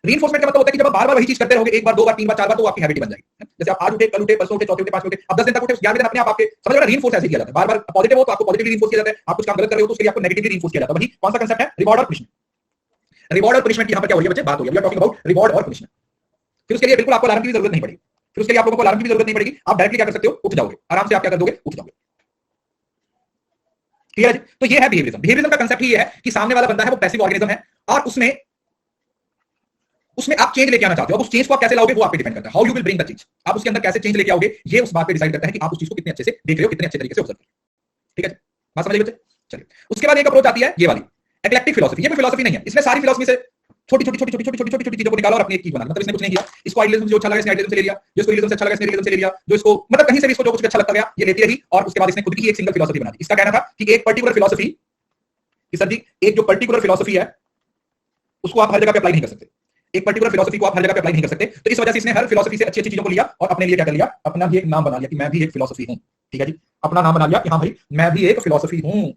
रीइंफोर्समेंट का मतलब होता है कि जब आप बार-बार वही चीज करते रहोगे, एक बार, 2 बार, 3 बार, 4 बार, तो वो आपकी हैबिट बन जाएगी। जैसे आप आज उठे, कल उठे, परसों उठे, चौथे उठे, पांचवें उठे, अब 10 दिन तक उठे, 11वें दिन अपने आप आपके समझ रहे हो, रीइंफोर्स ऐसे किया जाता है। बार-बार पॉजिटिव हो तो आपको पॉजिटिवली रीइंफोर्स किया जाता है, आप कुछ काम गलत कर रहे हो तो उसके लिए आपको नेगेटिवली रीइंफोर्स किया जाता है। वही कौन सा कांसेप्ट है? रिवॉर्ड और पनिशमेंट। रिवॉर्ड और पनिशमेंट यहां पर क्या हो रही है बच्चे? बात हो रही है, we are talking about reward और पनिशमेंट। फिर उसके लिए बिल्कुल आपको अलार्म की जरूरत नहीं पड़ेगी। फिर उसके लिए आप लोगों को अलार्म की जरूरत नहीं पड़ेगी, आप डायरेक्टली क्या कर सकते हो? उठ जाओगे आराम से। आप क्या कर दोगे? उठ जाओगे। क्लियर है? तो ये है बिहेवियरिज्म। बिहेवियरिज्म का कांसेप्ट ही है कि सामने वाला बंदा है वो पैसिव ऑर्गेनिज्म है और उसमें आप चेंज लेके आना चाहते हो। अब उस चेंज को आप कैसे लाओगे वो आप पे डिपेंड करता है। How you will bring the change, आप उसके अंदर कैसे चेंज लेके आओगे, ये उस बात पे डिसाइड करता है कि आप उस चीज को कितने अच्छे से देख रहे हो, कितने अच्छे तरीके से ऑब्जर्व कर रहे हो। ठीक है, बात समझ गए बच्चे? चलिए, उसके बाद एक अप्रोच आती है ये वाली, एक्लेक्टिक फिलॉसफी। ये कोई फिलॉसफी नहीं है, इसमें सारी फिलॉसफी से छोटी छोटी चीजों को निकाला और अपनी एक चीज बना। मतलब इसने कुछ नहीं किया, इसको आइडियलिज्म जो अच्छा लगा इसने आइडियलिज्म से ले लिया, जो इसको रियलिज्म से अच्छा लगा इसने रियलिज्म से ले लिया, जो इसको मतलब कहीं से भी इसको जो कुछ अच्छा लगता गया ये लेती रही, और उसके बाद इसने खुद की एक सिंगल फिलॉसफी बना दी। इसका कहना था कि एक पर्टिकुलर फिलॉसफी, कि सर जी एक जो पर्टिकुलर फिलॉसफी है उसको आप हर जगह पे अप्लाई नहीं कर सकते, एक पर्टिकुलर फिलॉसफी को आप हर जगह पे अप्लाई नहीं कर सकते। तो इस वजह से इसने हर फिलॉसफी से अच्छी अच्छी चीजों को लिया और अपने लिए क्या कर लिया? अपना भी एक नाम बना लिया कि मैं भी एक फिलॉसफी हूं। ठीक है जी, अपना नाम बना लिया कि हां भाई मैं भी एक फिलॉसफी हूं,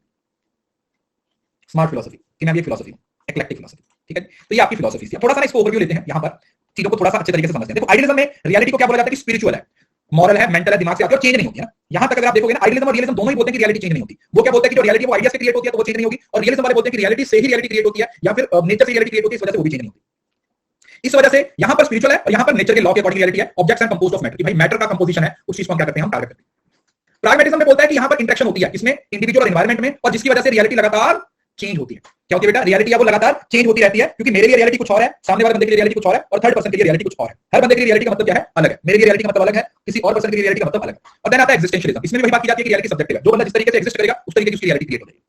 स्मार्ट फिलॉसफी, कि मैं भी एक फिलॉसफी हूं, एक्लेक्टिक फिलॉसफी। ठीक है, तो ये आपकी फिलॉसफी है। थोड़ा सा इसको ओवरव्यू लेते हैं, यहां पर चीजों को थोड़ा सा अच्छे तरीके से समझते हैं। देखो, आइडियलिज्म में रियलिटी को क्या बोला जाता है कि स्पिरिचुअल है, मॉरल है, मेंटल है, दिमाग से आती है और चेंज नहीं होती है ना। यहां तक अगर आप देखोगे ना, आइडियलिज्म और रियलिज्म दोनों ही बोलते हैं कि रियलिटी चेंज नहीं होती। वो क्या बोलते हैं कि जो रियलिटी वो आइडिया से क्रिएट होती है तो वो चेंज नहीं होगी, और रियलिज्म वाले बोलते हैं कि रियलिटी से ही रियलिटी क्रिएट होती है या फिर नेचर से रियलिटी क्रिएट होती है, इस वजह से वो भी चेंज नहीं होती। इस वजह से यहां पर स्पिरिचुअल है और यहां पर नेचर के लॉ के अकॉर्डिंग रियलिटी है। Objects are composed of matter, कि भाई मैटर का कंपोजिशन है, उस चीज को हम क्या करते हैं? हम टारगेट करते हैं। प्राग्मेटिज्म में बोलता है कि यहां पर इंटरेक्शन होती है इसमें इंडिविजुअल और एनवायरनमेंट में, और जिसकी वजह से रियलिटी लगातार चेंज होती है। क्या होती है बेटा? रियलिटी है वो लगातार चेंज होती रहती है, क्योंकि मेरे लिए रियलिटी कुछ और है, सामने वाले बंदे के लिए रियलिटी कुछ और है, और थर्ड पर्सन के लिए रियलिटी कुछ और है। हर बंदे के लिए रियलिटी का मतलब क्या है? अलग है। मेरे लिए रियलिटी का मतलब अलग है, किसी और पर्सन के लिए रियलिटी का मतलब अलग है। और देन आता है एक्जिस्टेंशियलिज्म। इसमें भी वही बात की जाती है कि रियलिटी सब्जेक्टिव है, जो बंदा जिस तरीके से एग्जिस्ट करेगा उस तरीके की उसकी रियलिटी क्रिएट हो जाएगी।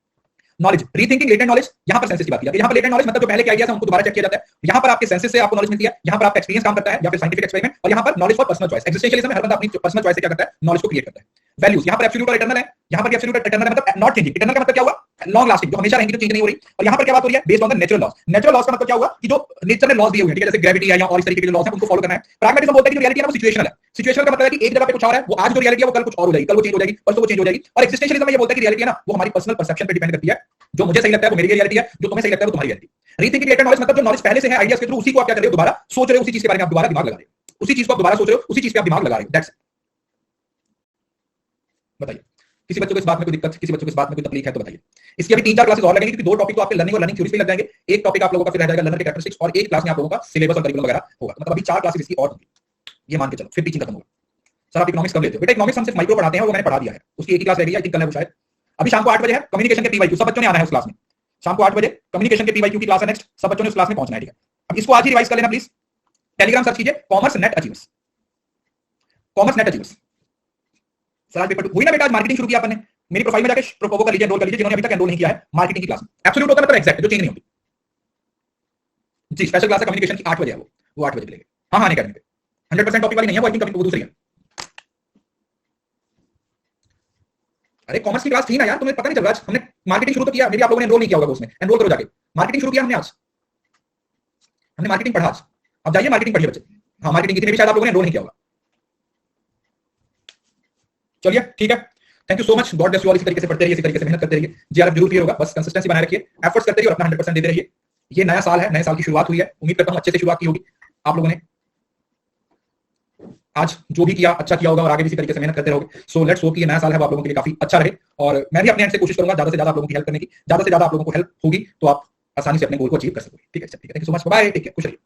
नॉलेज, रीथिंकिंग लेटेंट नॉलेज, यहां पर सेंसेस की बात की जाती है। यहां पर लेटेंट नॉलेज मतलब जो पहले के आइडियाज हैं उनको दोबारा चेक किया जाता है। यहां पर आपके सेंसेस से आपको नॉलेज मिलती है, यहां पर आपका एक्सपीरियंस काम करता है या फिर साइंटिफिक एक्सपेरिमेंट, और यहां पर knowledge for personal choice. Existentialism में हर बंदा अपनी पर्सनल चॉइस से क्या करता है? नॉलेज को क्रिएट करता है। वैल्यूज, यहां पर एब्सोल्यूट और इटर्नल है। यहां पर एब्सोल्यूट और इटर्नल है मतलब नॉट चेंजिंग। इटर्नल का मतलब क्या हुआ? लॉन्ग लास्टिंग, जो हमेशा रहेंगी, जो चेंज नहीं हो रही। और यहां पर क्या बात हो रही है? Based on the natural laws. Natural laws का मतलब क्या हुआ? कि जो नेचर ने लॉज दिए हुए हैं, ठीक है, जैसे ग्रेविटी है या और इस तरीके के जो लॉज हैं उनको फॉलो करना है। प्राग्मेटिज्म बोलता है कि जो रियलिटी है ना वो सिचुएशनल है। सिचुएशनल का मतलब है कि एक जगह पे कुछ और है, वो आज जो रियलिटी है वो कल कुछ और हो जाएगी, कल वो चेंज हो जाएगी, परसों वो चेंज हो जाएगी। और एक्जिस्टेंशियलिज्म में ये बोलता है कि रियलिटी है ना वो हमारी पर्सनल परसेप्शन पे डिपेंड करती है। जो मुझे सही लगता है वो मेरी रियलिटी है, जो तुम्हें सही लगता है वो तुम्हारी रियलिटी। रीथिंकिंग लेटेंट नॉलेज मतलब जो नॉलेज पहले से है आइडियाज के थ्रू, उसी को आप क्या कर रहे हो? दोबारा सोच रहे हो, उसी चीज के बारे में आप दोबारा दिमाग लगा रहे हो, उसी चीज को आप दोबारा सोच रहे हो, उसी चीज पे आप दिमाग लगा रहे हो। दैट्स, बताइए किसी बच्चों को इस बात में कोई दिक्कत, किसी बच्चों को इस बात में कोई तकलीफ है तो बताइए। इसकी अभी 3-4 क्लासेस और लगेंगी, क्योंकि 2 टॉपिक तो आपके लर्निंग और लर्निंग थ्योरीज पे लग जाएंगे। एक टॉपिक आप लोगों का फिर रह जाएगा लर्नर के कैरेक्टरिस्टिक्स, और एक क्लास में आप लोगों का सिलेबस और करिकुलम वगैरह होगा। मतलब अभी 4 क्लासेस इसकी और होंगी, ये मान के चलो, फिर टीचिंग खत्म होगा। सर आप इकोनॉमिक्स कब लेते हो? बेटा इकोनॉमिक्स हम सिर्फ माइक्रो पढ़ाते हैं, वो मैंने पढ़ा दिया है, उसकी एक ही क्लास रह गई है, आई थिंक कल है वो शायद। अभी शाम को 8 बजे है कम्युनिकेशन के पीवाईक्यू, सब बच्चों ने आना है उस क्लास में। शाम को 8 बजे कम्युनिकेशन के पीवाईक्यू की क्लास है नेक्स्ट, सब बच्चों ने उस क्लास में पहुंचना है, ठीक है। अब इसको आज ही रिवाइज कर लेना प्लीज। टेलीग्राम सर्च कीजिए commerce net achievers, commerce net achievers. Sir आज पेपर 2 हुई ना बेटा, आज मार्केटिंग शुरू किया अपन ने। मेरी प्रोफाइल में जाके प्रोपो कर लीजिए, एनरोल कर लीजिए जिन्होंने अभी तक एनरोल नहीं किया है मार्केटिंग की क्लास में। एब्सोल्यूट होता है मतलब एग्जैक्ट, जो चेंज नहीं होती जी। स्पेशल क्लास है कम्युनिकेशन की 8 बजे है, वो 8 बजे मिलेगी। हाँ अकेडमी पे 100% टॉपिक वाली नहीं है वो, आई थिंक वो दूसरी है। अरे कॉमर्स की क्लास थी ना यार, तुम्हें पता नहीं चल रहा? आज हमने मार्केटिंग शुरू तो किया, मे भी आप लोगों ने एनरोल नहीं किया होगा उसमें, एनरोल करो जाके। मार्केटिंग शुरू किया हमने आज, हमने मार्केटिंग पढ़ा आज। अब जाइए मार्केटिंग पढ़िए बच्चे। हाँ मार्केटिंग की थी, मे भी शायद आप लोगों ने एनरोल नहीं किया होगा। चलिए ठीक है, thank you so much, God bless you all. इसी तरीके से पढ़ते रहिए, इसी तरीके से मेहनत करते रहिए। जीआरएफ जरूर क्लियर होगा, बस कंसिस्टेंसी बनाए रखिए, एफर्ट्स करते रहिए और अपना 100% देते रहिए। ये नया साल है, नए साल की शुरुआत हुई है, उम्मीद करता हूं अच्छे से शुरुआत की होगी आप लोगों ने। आज जो भी किया अच्छा किया होगा और आगे भी इसी तरीके से मेहनत करते रहोगे। सो लेट्स होप कि ये नया साल है वो आप लोगों के लिए काफी अच्छा रहे, और मैं भी अपने एंड से कोशिश करूंगा ज्यादा से ज्यादा आप लोगों की हेल्प करने की। ज्यादा से ज्यादा आप लोगों को हेल्प होगी तो आप आसानी से अपने गोल को अचीव कर सकोगे। ठीक है, thank you so much, bye, take care, खुश रहिए।